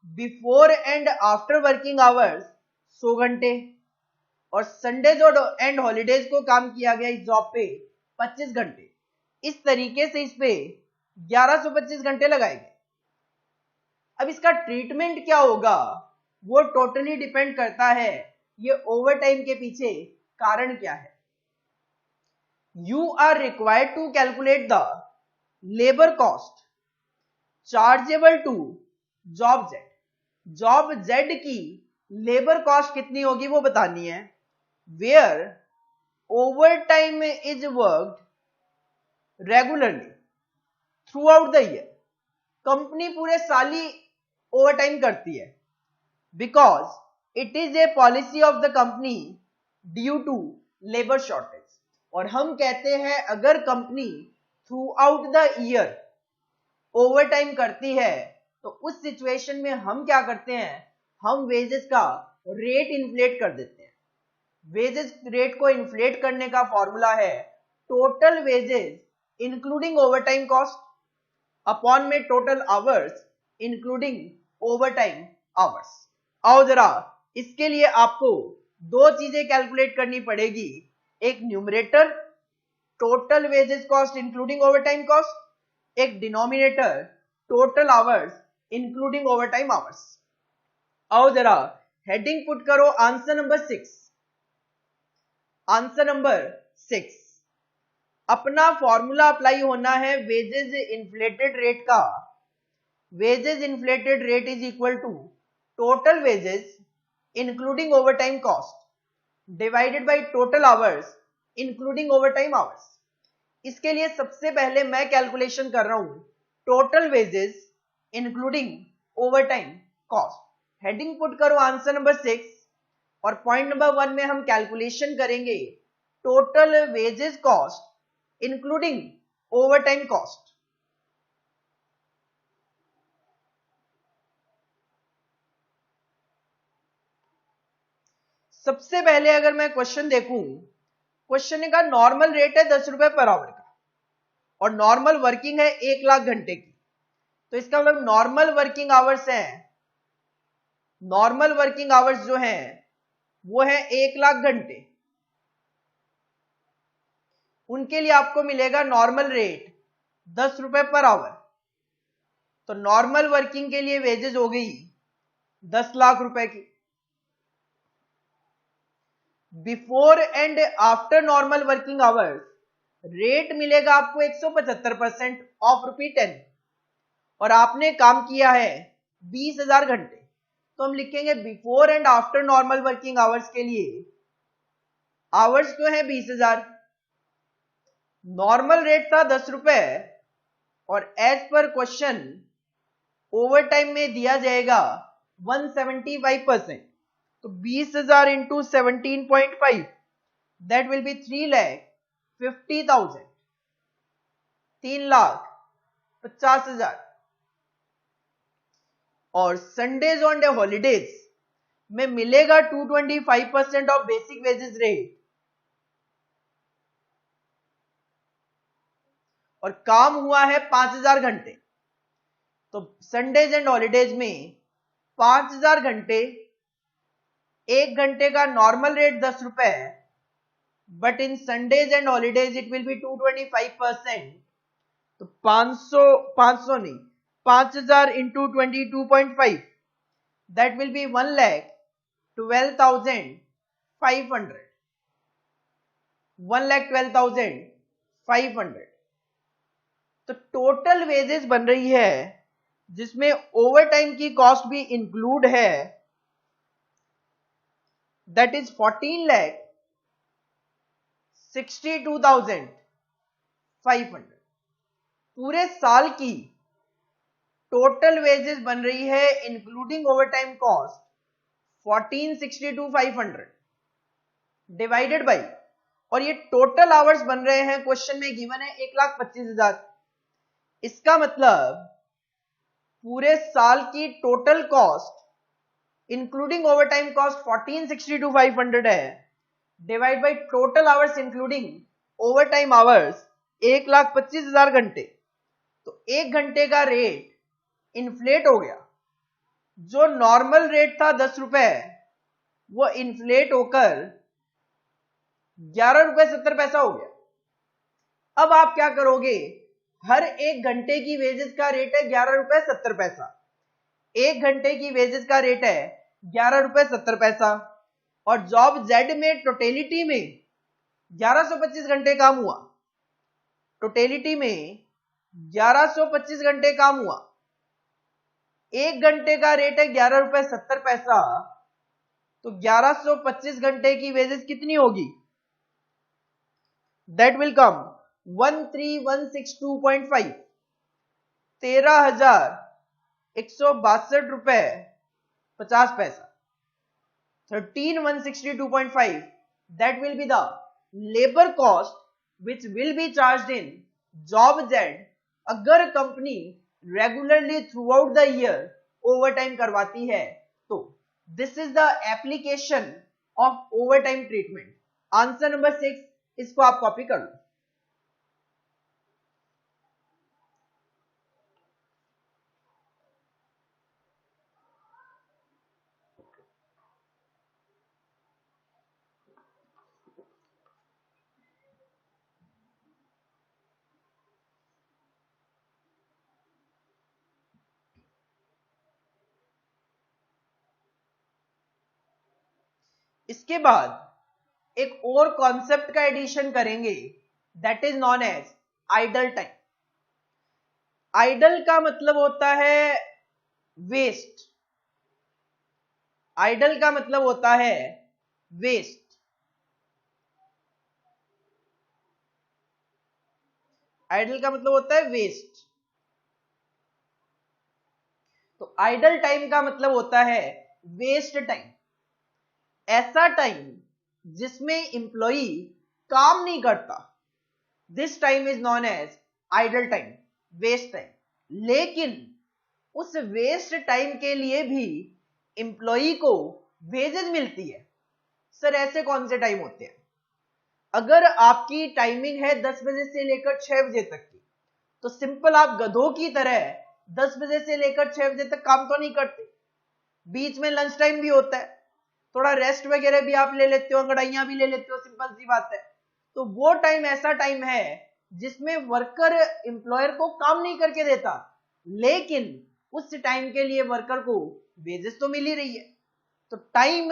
Speaker 1: before and after working hours 100 घंटे, और संडेज और एंड हॉलीडेज को काम किया गया इस जॉब पे 25 घंटे। इस तरीके से इस पे 1125 घंटे लगाए गए। अब इसका ट्रीटमेंट क्या होगा वो टोटली डिपेंड करता है ये ओवर टाइम के पीछे कारण क्या है। You are required to calculate the labour cost chargeable to job Z. Job Z की लेबर कॉस्ट कितनी होगी वो बतानी है, where over time is worked regularly throughout the year. Company पूरे साल ही ओवर टाइम करती है, because it is a policy of the company due to labour shortage. और हम कहते हैं अगर company throughout the year overtime करती है तो उस सिचुएशन में हम क्या करते हैं, हम वेजेस का रेट इन्फ्लेट कर देते हैं। वेजेस रेट को इन्फ्लेट करने का फॉर्मूला है total wages including overtime cost upon में total hours including overtime hours. आओ जरा इसके लिए आपको दो चीजें कैलकुलेट करनी पड़ेगी, एक numerator total wages cost including overtime cost, एक denominator total hours including overtime hours. आओ जरा हेडिंग पुट करो आंसर नंबर 6। आंसर नंबर 6 अपना फॉर्मूला अप्लाई होना है वेजेस इन्फ्लेटेड रेट का। Wages inflated rate is equal to total wages including overtime cost divided by total hours including overtime hours. इसके लिए सबसे पहले मैं कैलकुलेशन कर रहा हूं total wages including overtime cost. Heading put करो आंसर नंबर 6 और पॉइंट नंबर 1 में हम कैलकुलेशन करेंगे total wages cost including overtime cost. सबसे पहले अगर मैं क्वेश्चन देखूं, क्वेश्चन का नॉर्मल रेट है 10 रुपए पर आवर का और नॉर्मल वर्किंग है 1 लाख घंटे की। तो इसका मतलब नॉर्मल वर्किंग आवर्स है, नॉर्मल वर्किंग आवर्स जो हैं वो है 1 लाख घंटे। उनके लिए आपको मिलेगा नॉर्मल रेट 10 रुपए पर आवर। तो नॉर्मल वर्किंग के लिए वेजेस हो गई 10 लाख रुपए की। Before and after normal working hours rate मिलेगा आपको 175% ऑफ ₹10 और आपने काम किया है 20,000 घंटे। तो हम लिखेंगे before and after normal working hours के लिए आवर्स तो है 20,000, नॉर्मल रेट था 10 रुपए और as per question over time में दिया जाएगा 175%। तो 20,000 इंटू 17.5 दैट विल बी 3,50,000, 3,50,000। और संडेज ऑन डे हॉलीडेज में मिलेगा 225% ऑफ बेसिक वेजेस रेट और काम हुआ है 5,000 घंटे। तो संडेज एंड हॉलीडेज में 5,000 घंटे, 1 घंटे का नॉर्मल रेट 10 रुपए, but in Sundays and holidays it will B 225%। तो 500 नहीं, 5,000 इंटू 22.5 दैट विल बी 1,12,500, 1,12,500। तो टोटल वेजेस बन रही है जिसमें ओवर टाइम की कॉस्ट भी इंक्लूड है, दैट इज 14,62,500। पूरे साल की टोटल वेजेस बन रही है including overtime cost 14,62,500 divided by, और ये टोटल आवर्स बन रहे हैं क्वेश्चन में गिवन है 1,25,000। इसका मतलब पूरे साल की total cost including overtime cost 14,62,500 है, divide by total hours including overtime hours 1,25,000 घंटे। तो 1 घंटे का रेट इन्फ्लेट हो गया। जो नॉर्मल रेट था 10 रुपए वो इन्फ्लेट होकर 11 रुपए 70 पैसा हो गया। अब आप क्या करोगे, हर 1 घंटे की वेजेस का रेट है 11 रुपए 70 पैसा। 1 घंटे की वेजेस का रेट है 11 रुपए 70 पैसा और जॉब जेड में टोटेलिटी में 1125 घंटे काम हुआ, टोटेलिटी में 1125 घंटे काम हुआ। 1 घंटे का रेट है 11 रुपए 70 पैसा, तो 1125 घंटे की वेजेस कितनी होगी, दैट विल कम 13,162.5, 13,162 रुपए 50 पैसा। 13,162.5 that will be the labor cost which will be charged in job Z अगर company regularly throughout the year over time करवाती है तो this is the application of over time treatment. Answer number 6, इसको आप copy कर लो। इसके बाद एक और कॉन्सेप्ट का एडिशन करेंगे, that is known as idle time. Idle का मतलब होता है वेस्ट। आइडल का मतलब होता है वेस्ट। आइडल का मतलब होता है वेस्ट। तो आइडल टाइम का मतलब होता है वेस्ट टाइम। ऐसा टाइम जिसमें एम्प्लॉई काम नहीं करता, this time is known as idle time, waste time. लेकिन उस वेस्ट टाइम के लिए भी एम्प्लॉई को वेजेस मिलती है। सर ऐसे कौन से टाइम होते हैं? अगर आपकी टाइमिंग है 10 बजे से लेकर 6 बजे तक की, तो सिंपल आप गधों की तरह 10 बजे से लेकर 6 बजे तक काम तो नहीं करते, बीच में लंच टाइम भी होता है, थोड़ा रेस्ट वगैरह भी आप ले लेते हो, अंगड़ाइयां भी ले लेते हो, सिंपल सी बात है। तो वो टाइम ऐसा टाइम है जिसमें वर्कर एम्प्लॉयर को काम नहीं करके देता, लेकिन उस टाइम के लिए वर्कर को वेजेस तो मिल ही रही है। तो टाइम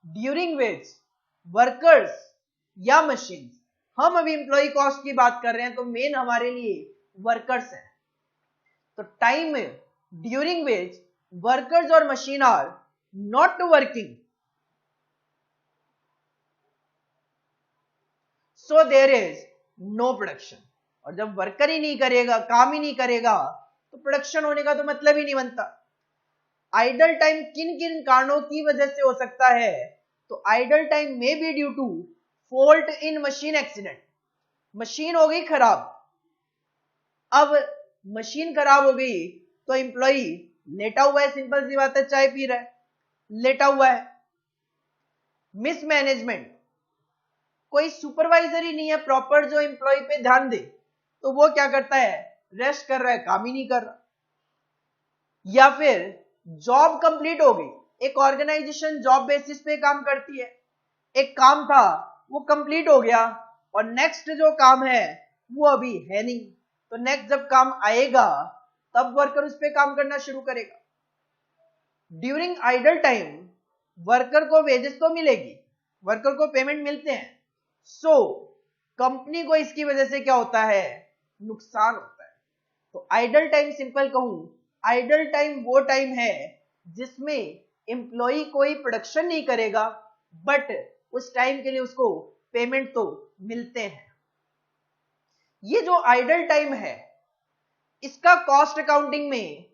Speaker 1: ड्यूरिंग वेज वर्कर्स या मशीन, हम अभी एम्प्लॉय कॉस्ट की बात कर रहे हैं तो मेन हमारे लिए वर्कर्स है। तो टाइम ड्यूरिंग वेज वर्कर्स और machine are not working, so there is no production. और जब वर्कर ही नहीं करेगा, काम ही नहीं करेगा, तो प्रोडक्शन होने का तो मतलब ही नहीं बनता। आइडल टाइम किन किन कारणों की वजह से हो सकता है? तो idle time may be due to fault in machine accident. Machine हो गई खराब, अब मशीन खराब हो गई तो एम्प्लॉई लेटा हुआ है, सिंपल सी बात है, चाय पी रहा है, लेटा हुआ है। मिसमैनेजमेंट, कोई सुपरवाइजर ही नहीं है प्रॉपर जो एम्प्लॉय पे ध्यान दे, तो वो क्या करता है, रेस्ट कर रहा है, काम ही नहीं कर रहा। या फिर जॉब कंप्लीट हो गई, एक ऑर्गेनाइजेशन जॉब बेसिस पे काम करती है, एक काम था वो कंप्लीट हो गया और नेक्स्ट जो काम है वो अभी है नहीं, तो नेक्स्ट जब काम आएगा तब वर्कर उस पर काम करना शुरू करेगा। ड्यूरिंग आइडल टाइम वर्कर को वेजेस तो मिलेगी, वर्कर को पेमेंट मिलते हैं, सो कंपनी को इसकी वजह से क्या होता है, नुकसान होता है। तो आइडल टाइम सिंपल कहूं, आइडल टाइम वो टाइम है जिसमें एम्प्लॉय कोई प्रोडक्शन नहीं करेगा, बट उस टाइम के लिए उसको पेमेंट तो मिलते हैं। ये जो आइडल टाइम है इसका कॉस्ट अकाउंटिंग में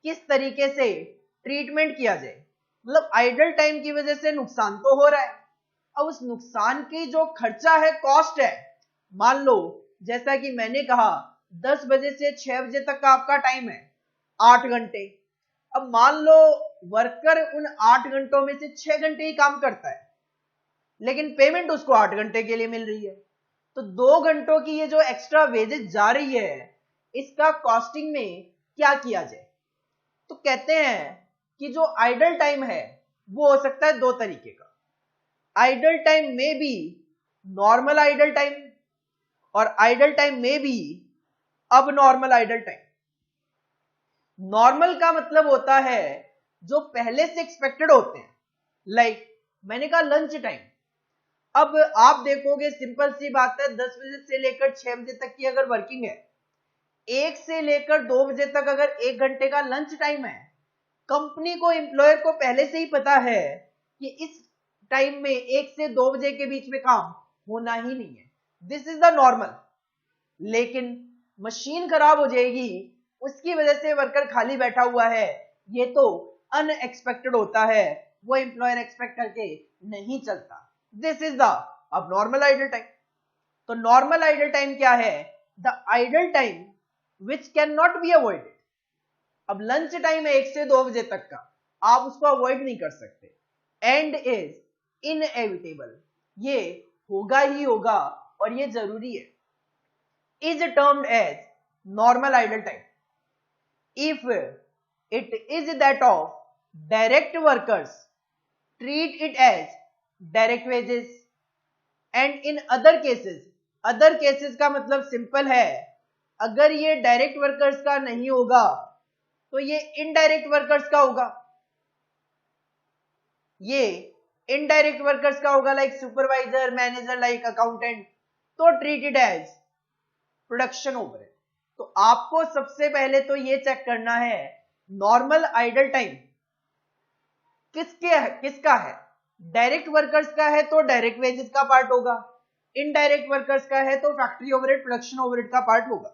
Speaker 1: किस तरीके से ट्रीटमेंट किया जाए। मतलब आइडल टाइम की वजह से नुकसान तो हो रहा है, अब उस नुकसान की जो खर्चा है, कॉस्ट है, मान लो जैसा कि मैंने कहा 10 बजे से 6 बजे तक का आपका टाइम है, 8 घंटे। अब मान लो वर्कर उन 8 घंटों में से 6 घंटे ही काम करता है, लेकिन पेमेंट उसको 8 घंटे के लिए मिल रही है, तो 2 घंटों की ये जो एक्स्ट्रा वेजेस जा रही है, इसका कॉस्टिंग में क्या किया जाए। तो कहते हैं कि जो आइडल टाइम है वो हो सकता है दो तरीके का। आइडल टाइम में भी नॉर्मल आइडल टाइम, और आइडल टाइम में भी अब नॉर्मल आइडल टाइम। नॉर्मल का मतलब होता है जो पहले से एक्सपेक्टेड होते हैं, लाइक मैंने कहा लंच टाइम। अब आप देखोगे सिंपल सी बात है, 10 बजे से लेकर 6 बजे तक की अगर वर्किंग है, 1 से लेकर 2 बजे तक अगर 1 घंटे का लंच टाइम है, कंपनी को एम्प्लॉयर को पहले से ही पता है कि इस टाइम में 1 से 2 बजे के बीच में काम होना ही नहीं है, दिस इज द नॉर्मल। लेकिन मशीन खराब हो जाएगी, उसकी वजह से वर्कर खाली बैठा हुआ है, ये तो अनएक्सपेक्टेड होता है, वो एम्प्लॉयर एक्सपेक्ट करके नहीं चलता, दिस इज द अब नॉर्मल आइडल टाइम। तो नॉर्मल आइडल टाइम क्या है? The idle time which can not be avoided. अब लंच टाइम है 1 से 2 बजे तक का, आप उसको अवॉइड नहीं कर सकते, एंड इज इनएविटेबल, ये होगा ही होगा और ये जरूरी है, is termed as normal idle time if it is that of direct workers, treat it as direct wages, and in other cases का मतलब सिंपल है, अगर ये डायरेक्ट वर्कर्स का नहीं होगा तो ये इनडायरेक्ट वर्कर्स का होगा, ये इनडायरेक्ट वर्कर्स का होगा, like supervisor, manager, like accountant, तो treat it as production overhead. तो आपको सबसे पहले तो ये चेक करना है नॉर्मल आइडल टाइम किसका है? डायरेक्ट वर्कर्स का है तो डायरेक्ट वेजेस का पार्ट होगा, इनडायरेक्ट वर्कर्स का है तो फैक्ट्री ओवरहेड, प्रोडक्शन ओवरहेड का पार्ट होगा।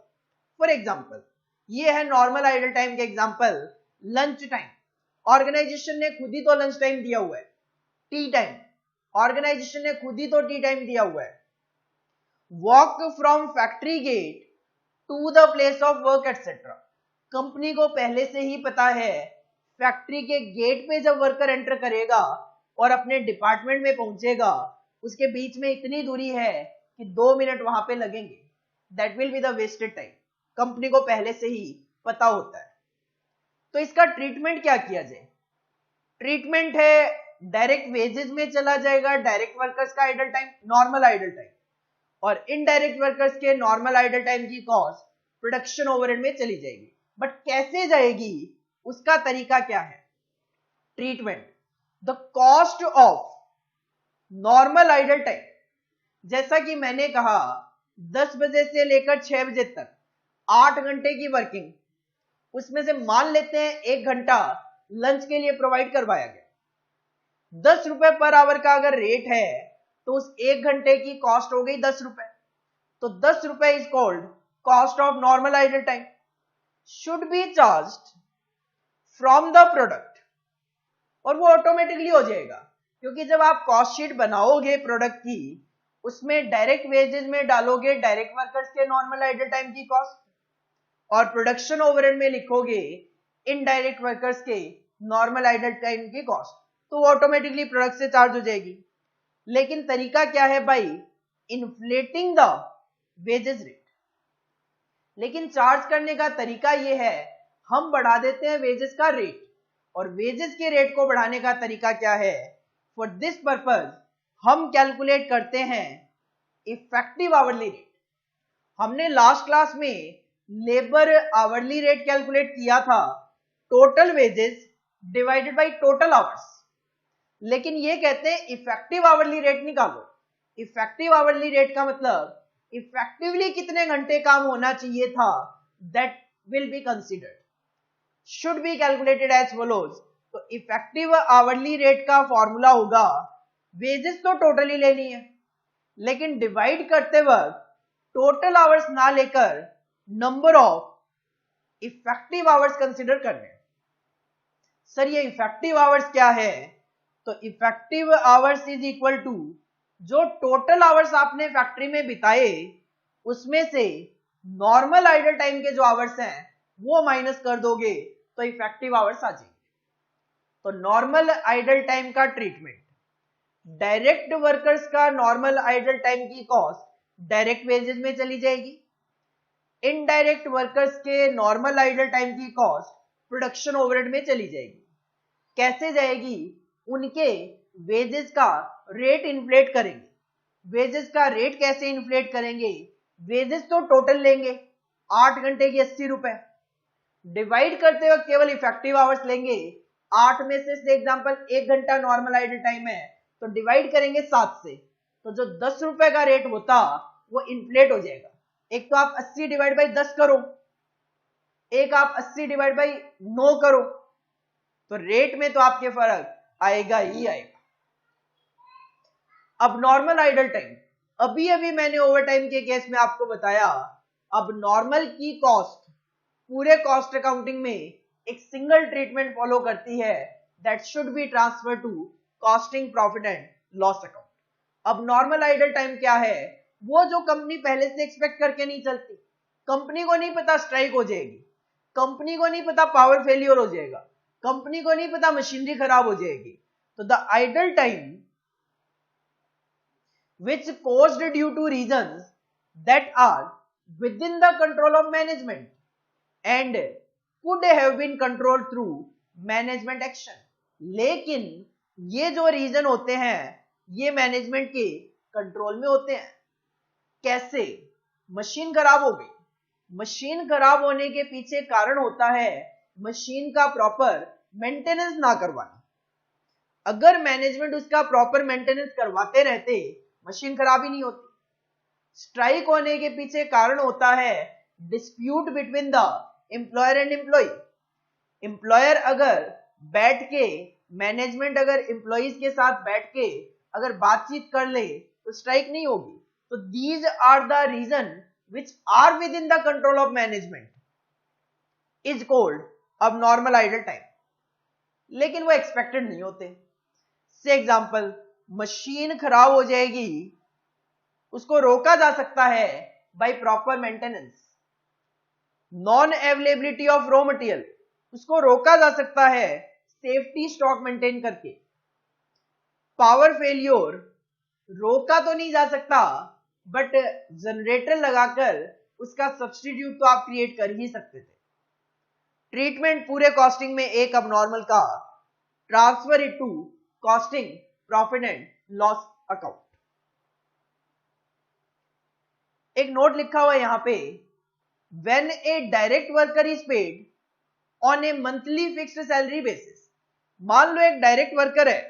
Speaker 1: फॉर एग्जांपल, ये है नॉर्मल आइडल टाइम के एग्जांपल, लंच टाइम। ऑर्गेनाइजेशन ने खुद ही तो लंच टाइम दिया हुआ है, टी टाइम, ऑर्गेनाइजेशन ने खुद ही तो टी टाइम दिया हुआ है। Walk from factory gate to the place of work etcetera, company को पहले से ही पता है फैक्ट्री के गेट पे जब वर्कर एंटर करेगा और अपने डिपार्टमेंट में पहुंचेगा, उसके बीच में इतनी दूरी है कि 2 मिनट वहां पे लगेंगे, that will be the wasted time, company को पहले से ही पता होता है। तो इसका ट्रीटमेंट क्या किया जाए? ट्रीटमेंट है डायरेक्ट वेजेस में चला जाएगा डायरेक्ट वर्कर्स का idle time, normal idle time, और इनडायरेक्ट वर्कर्स के नॉर्मल आइडल टाइम की कॉस्ट प्रोडक्शन ओवरहेड में चली जाएगी। बट कैसे जाएगी, उसका तरीका क्या है? Treatment, the cost of normal idle time, जैसा कि मैंने कहा 10 बजे से लेकर 6 बजे तक 8 घंटे की वर्किंग, उसमें से मान लेते हैं 1 घंटा लंच के लिए प्रोवाइड करवाया गया, 10 रुपए पर आवर का अगर रेट है तो उस 1 घंटे की कॉस्ट हो गई 10 रुपए, तो 10 रुपए is called cost of normal idle time, should be charged from the product, और वो ऑटोमेटिकली हो जाएगा, क्योंकि जब आप कॉस्ट शीट बनाओगे प्रोडक्ट की, उसमें डायरेक्ट वेजेस में डालोगे डायरेक्ट वर्कर्स के नॉर्मल आइडल टाइम की कॉस्ट, और प्रोडक्शन ओवरहेड में लिखोगे इनडायरेक्ट वर्कर्स के नॉर्मल आइडल टाइम की कॉस्ट, तो वो ऑटोमेटिकली प्रोडक्ट से चार्ज हो जाएगी। लेकिन तरीका क्या है भाई? Inflating the wages rate. लेकिन चार्ज करने का तरीका ये है, हम बढ़ा देते हैं वेजेस का रेट, और वेजेस के रेट को बढ़ाने का तरीका क्या है? फॉर दिस पर्पज हम कैलकुलेट करते हैं इफेक्टिव आवरली रेट। हमने लास्ट क्लास में लेबर आवरली रेट कैलकुलेट किया था, total wages divided by total hours, लेकिन ये कहते हैं इफेक्टिव आवरली रेट निकालो। इफेक्टिव आवरली रेट का मतलब इफेक्टिवली कितने घंटे काम होना चाहिए था, that will be considered, should be calculated as follows. तो इफेक्टिव आवरली रेट का फॉर्मूला होगा, वेजेस तो टोटली लेनी है, लेकिन डिवाइड करते वक्त टोटल आवर्स ना लेकर number of effective hours consider करने। सर ये इफेक्टिव आवर्स क्या है? तो effective hours is equal to जो टोटल आवर्स आपने फैक्ट्री में बिताए उसमें से नॉर्मल आइडल टाइम के जो आवर्स हैं वो माइनस कर दोगे तो इफेक्टिव आवर्स आ जाएंगे। तो नॉर्मल आइडल टाइम का ट्रीटमेंट, डायरेक्ट वर्कर्स का नॉर्मल आइडल टाइम की कॉस्ट डायरेक्ट वेजेस में चली जाएगी, इनडायरेक्ट वर्कर्स के नॉर्मल आइडल टाइम की कॉस्ट प्रोडक्शन ओवरहेड में चली जाएगी। कैसे जाएगी? उनके वेजेस का रेट इन्फ्लेट करेंगे। वेजेस का रेट कैसे इन्फ्लेट करेंगे? वेजेस तो टोटल लेंगे, 8 घंटे की 80 रुपए, डिवाइड करते वक्त केवल इफेक्टिव आवर्स लेंगे, 8 में से एग्जांपल 1 घंटा नॉर्मल आइडल टाइम है तो डिवाइड करेंगे 7 से, तो जो 10 रुपए का रेट होता वो इन्फ्लेट हो जाएगा। एक तो आप 80 डिवाइड बाई 10 करो, एक आप 80 डिवाइड बाई 9 करो, तो रेट में तो आपके फर्क आएगा ही आएगा। अब नॉर्मल आइडल टाइम, अभी अभी मैंने ओवर टाइम के केस में आपको बताया, अब नॉर्मल की कॉस्ट पूरे कॉस्ट अकाउंटिंग में एक सिंगल ट्रीटमेंट फॉलो करती है, that should be transfer to costing profit and loss account. अब नॉर्मल आइडल टाइम क्या है? वो जो कंपनी पहले से एक्सपेक्ट करके नहीं चलती। कंपनी को नहीं पता स्ट्राइक हो जाएगी, कंपनी को नहीं पता पावर फेलियर हो जाएगा, कंपनी को नहीं पता मशीनरी खराब हो जाएगी। तो the idle time which caused due to reasons that are within the control of management and could have been controlled through management action। लेकिन ये जो रीजन होते हैं ये मैनेजमेंट के कंट्रोल में होते हैं। कैसे? मशीन खराब हो गई, मशीन खराब होने के पीछे कारण होता है मशीन का प्रॉपर मेंटेनेंस ना करवाना। अगर मैनेजमेंट उसका प्रॉपर मेंटेनेंस करवाते रहते मशीन खराब ही नहीं होती। स्ट्राइक होने के पीछे कारण होता है dispute between the employer and employee. Employer अगर बैठ के, मैनेजमेंट अगर एम्प्लॉइज के साथ बैठ के अगर बातचीत कर ले तो स्ट्राइक नहीं होगी। तो these are the reason which are within the control of management is called अब नॉर्मल आइडल टाइम। लेकिन वो एक्सपेक्टेड नहीं होते। से एग्जांपल, मशीन खराब हो जाएगी, उसको रोका जा सकता है by proper maintenance. Non availability of raw material, उसको रोका जा सकता है सेफ्टी स्टॉक मेंटेन करके। पावर फेलियर रोका तो नहीं जा सकता, बट जनरेटर लगाकर उसका सब्स्टिट्यूट तो आप क्रिएट कर ही सकते थे। ट्रीटमेंट पूरे कॉस्टिंग में एक अब नॉर्मल का, transfer it to costing profit and loss account. एक नोट लिखा हुआ है यहां पे, when a direct worker is paid on a monthly fixed salary basis. मान लो एक डायरेक्ट वर्कर है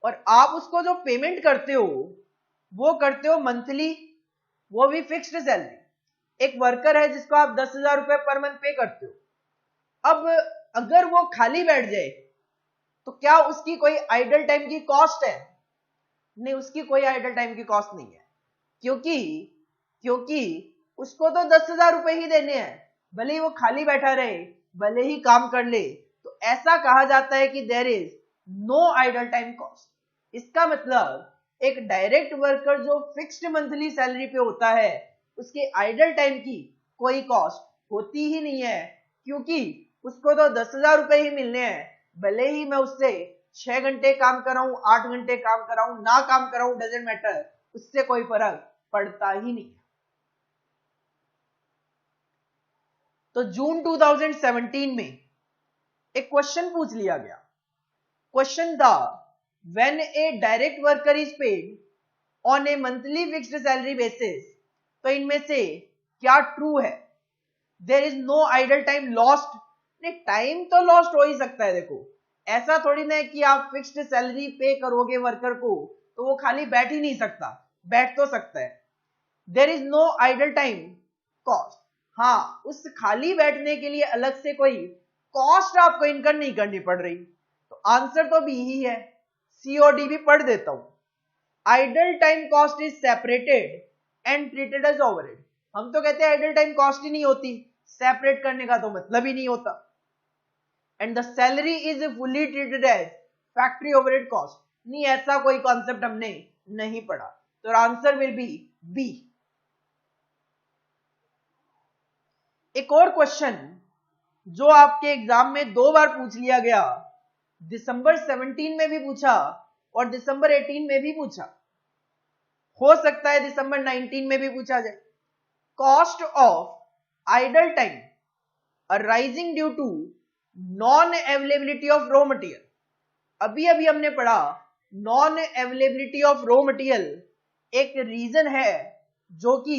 Speaker 1: और आप उसको जो पेमेंट करते हो वो करते हो मंथली, वो भी फिक्स्ड सैलरी। एक वर्कर है जिसको आप 10,000 रुपए पर मंथ पे करते हो। अब अगर वो खाली बैठ जाए तो क्या उसकी कोई आइडल टाइम की कॉस्ट है? नहीं, उसकी कोई आइडल टाइम की कॉस्ट नहीं है। क्योंकि उसको तो 10,000 रुपए ही देने हैं, भले ही वो खाली बैठा रहे, भले ही काम कर ले। तो ऐसा कहा जाता है कि there is no idle time cost. इसका मतलब एक डायरेक्ट वर्कर जो फिक्स्ड मंथली सैलरी पे होता है उसके आइडल टाइम की कोई कॉस्ट होती ही नहीं है, क्योंकि उसको तो 10,000 रुपए ही मिलने हैं। भले ही मैं उससे 6 घंटे काम कराऊं, 8 घंटे काम कराऊं, ना काम कराऊं, डजेंट मैटर, उससे कोई फर्क पड़ता ही नहीं। तो जून 2017 में एक क्वेश्चन पूछ लिया गया। क्वेश्चन था, when a direct worker is paid on a monthly fixed salary basis, तो इनमें से क्या ट्रू है? There is no idle time lost. नहीं, टाइम तो लॉस्ट हो ही सकता है। देखो, ऐसा थोड़ी ना है कि आप फिक्स्ड सैलरी पे करोगे वर्कर को तो वो खाली बैठ ही नहीं सकता, बैठ तो सकता है। There is no idle time cost. हाँ, उस खाली बैठने के लिए अलग से कोई कॉस्ट आपको इनकम नहीं करनी पड़ रही। तो आंसर तो बी ही है। सीओडी भी पढ़ देता हूं। Idle time cost is separated and treated as overhead. हम तो कहते हैं आइडल टाइम कॉस्ट ही नहीं होती, सेपरेट करने का तो मतलब ही नहीं होता। And the salary is fully treated as factory overhead cost. नहीं, ऐसा कोई कॉन्सेप्ट हमने नहीं पढ़ा। तो आंसर विल बी बी। एक और क्वेश्चन जो आपके एग्जाम में 2 बार पूछ लिया गया, दिसंबर 17 में भी पूछा और दिसंबर 18 में भी पूछा, हो सकता है दिसंबर 19 में भी पूछा जाए। Cost of idle time arising due to non availability of raw material. अभी अभी हमने पढ़ा non availability of raw material एक रीजन है जो कि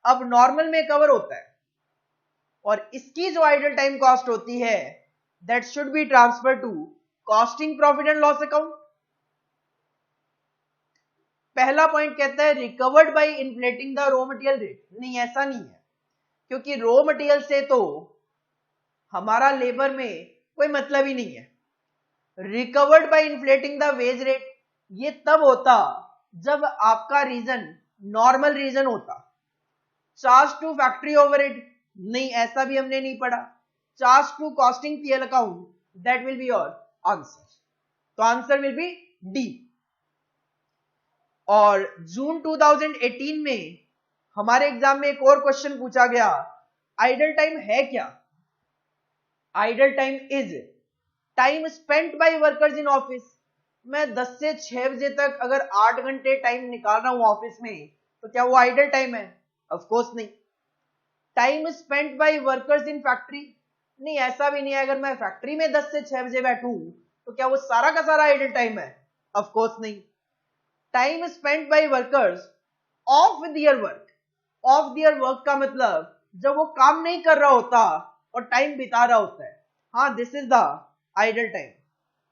Speaker 1: अब नॉर्मल में कवर होता है, और इसकी जो आइडल टाइम कॉस्ट होती है that should be transfer to costing profit and loss account. पहला पॉइंट कहता है recovered by inflating the raw material rate. नहीं, ऐसा नहीं है, क्योंकि रॉ मटेरियल से तो हमारा लेबर में कोई मतलब ही नहीं है। Recovered by inflating the wage rate ये तब होता जब आपका रीजन नॉर्मल रीजन होता। चार्ज टू फैक्ट्री ओवरहेड, नहीं, ऐसा भी हमने नहीं पढ़ा। Charge to costing PL account, that will be your answer. तो आंसर विल बी डी। और जून 2018 में हमारे एग्जाम में एक और क्वेश्चन पूछा गया, आइडल टाइम है क्या? Idle time is time spent by workers in office. मैं 10 से 6 बजे तक अगर 8 घंटे टाइम निकाल रहा हूं ऑफिस में, तो क्या वो आइडल टाइम है? ऑफ कोर्स नहीं। Time spent by workers in factory, नहीं ऐसा भी नहीं है। अगर मैं फैक्ट्री में 10 से 6 बजे बैठूं तो क्या वो सारा का सारा आइडल टाइम है? ऑफ कोर्स नहीं। Time spent by workers off their work, off their work का मतलब जब वो काम नहीं कर रहा होता और टाइम बिता रहा होता है, हाँ this is the idle time.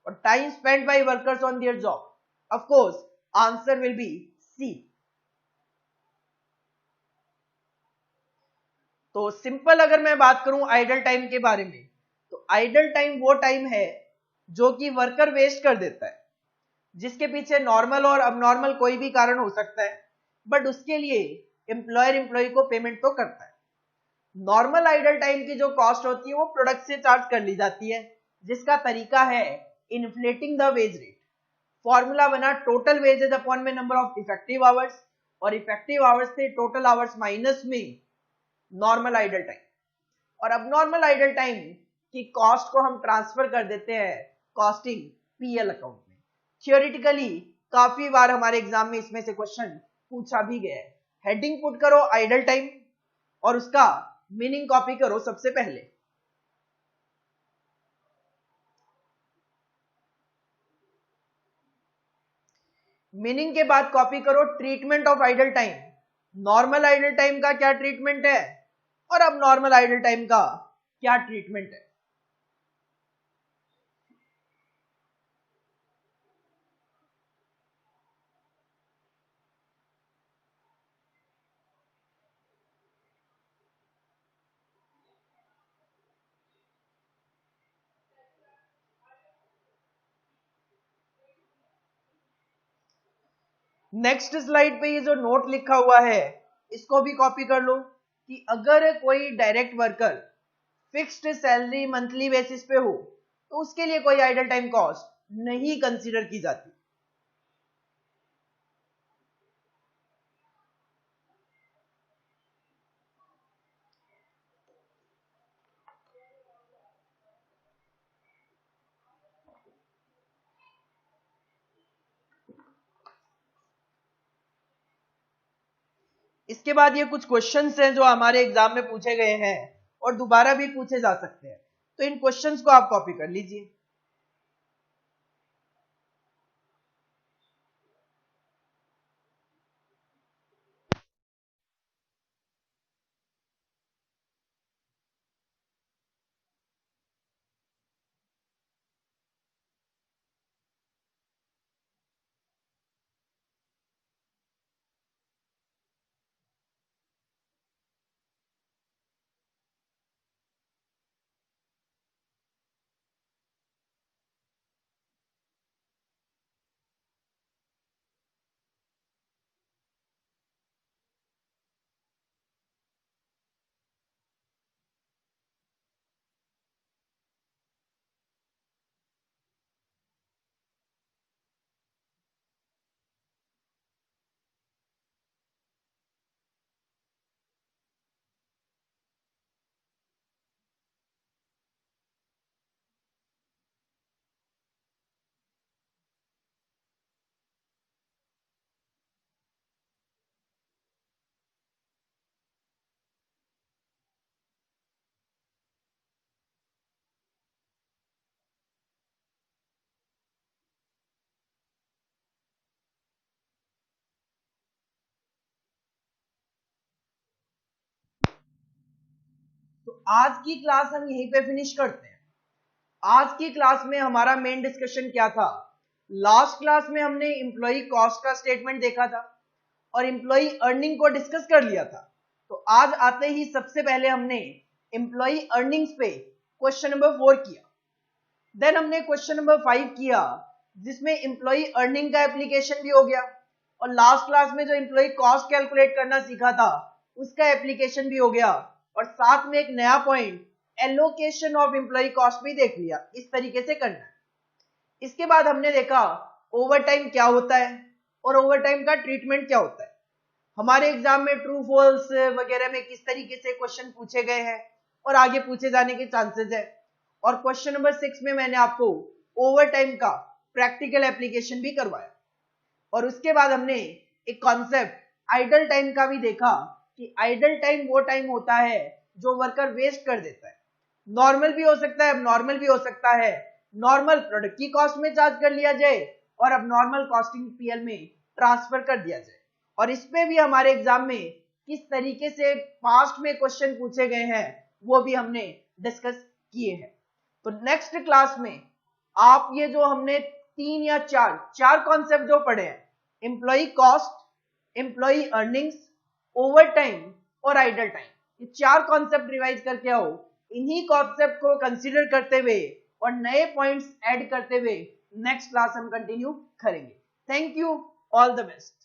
Speaker 1: और time spent by workers on their job, of course answer will be C. तो सिंपल अगर मैं बात करूं आइडल टाइम के बारे में, तो आइडल टाइम वो टाइम है जो कि वर्कर वेस्ट कर देता है, जिसके पीछे नॉर्मल और अबनॉर्मल कोई भी कारण हो सकता है, बट उसके लिए एम्प्लॉयर एम्प्लॉय को पेमेंट तो करता है। नॉर्मल आइडल टाइम की जो कॉस्ट होती है वो प्रोडक्ट से चार्ज कर ली जाती है, जिसका तरीका है inflating the wage rate. Formula बना टोटल वेजेस अपॉन में नंबर ऑफ इफेक्टिव आवर्स, और इफेक्टिव आवर्स से टोटल आवर्स माइनस में नॉर्मल आइडल टाइम। और अब नॉर्मल आइडल टाइम की कॉस्ट को हम ट्रांसफर कर देते हैं कॉस्टिंग पीएल अकाउंट में। थियोरेटिकली काफी बार हमारे एग्जाम में इसमें से क्वेश्चन पूछा भी गया है। हेडिंग पुट करो आइडल टाइम और उसका मीनिंग कॉपी करो सबसे पहले। मीनिंग के बाद कॉपी करो treatment of idle time. Normal idle time का क्या ट्रीटमेंट है और अब नॉर्मल आइडल टाइम का क्या ट्रीटमेंट है। नेक्स्ट स्लाइड पे ये जो नोट लिखा हुआ है इसको भी कॉपी कर लो कि अगर कोई direct worker fixed salary monthly basis पे हो तो उसके लिए कोई आइडल टाइम कॉस्ट नहीं कंसीडर की जाती। इसके बाद ये कुछ क्वेश्चंस हैं जो हमारे एग्जाम में पूछे गए हैं और दोबारा भी पूछे जा सकते हैं, तो इन क्वेश्चंस को आप कॉपी कर लीजिए। तो आज की क्लास हम यहीं पे फिनिश करते हैं। आज की क्लास में हमारा मेन डिस्कशन क्या था? लास्ट क्लास में हमने इंप्लॉई कॉस्ट का स्टेटमेंट देखा था और इंप्लॉई अर्निंग को डिस्कस कर लिया था। तो आज आते ही सबसे पहले हमने इंप्लॉई अर्निंग्स पे क्वेश्चन नंबर 4 किया। देन हमने क्वेश्चन नंबर 5 किया जिसमें इंप्लॉई अर्निंग का एप्लीकेशन भी हो गया, और लास्ट क्लास में जो इंप्लॉई कॉस्ट कैलकुलेट करना सीखा था उसका एप्लीकेशन भी हो गया, और साथ में एक नया point allocation of employee cost भी देख लिया, इस तरीके से करना है। इसके बाद हमने देखा ओवर टाइम क्या होता है, और ओवरटाइम का ट्रीटमेंट क्या होता है, हमारे एग्जाम में ट्रू फॉल्स वगैरह में किस तरीके से क्वेश्चन पूछे गए हैं और आगे पूछे जाने के चांसेस है। और क्वेश्चन नंबर 6 में मैंने आपको ओवरटाइम का प्रैक्टिकल एप्लीकेशन भी करवाया। और उसके बाद हमने एक कॉन्सेप्ट आइडल टाइम का भी देखा कि आइडल टाइम वो टाइम होता है जो वर्कर वेस्ट कर देता है। नॉर्मल भी हो सकता है, अब नॉर्मल भी हो सकता है। नॉर्मल प्रोडक्ट की कॉस्ट में चार्ज कर लिया जाए और अब नॉर्मल कॉस्टिंग पीएल में ट्रांसफर कर दिया जाए। और इसमें भी हमारे एग्जाम में किस तरीके से पास्ट में क्वेश्चन पूछे गए हैं वो भी हमने डिस्कस किए हैं। तो नेक्स्ट क्लास में आप ये जो हमने 3 या 4 कॉन्सेप्ट जो पढ़े हैं, employee cost, employee earnings, overtime और आइडल टाइम, ये 4 कॉन्सेप्ट रिवाइज करके आओ। इन्हीं कॉन्सेप्ट को कंसीडर करते हुए और नए पॉइंट्स ऐड करते हुए नेक्स्ट क्लास हम कंटिन्यू करेंगे। Thank you, all the best.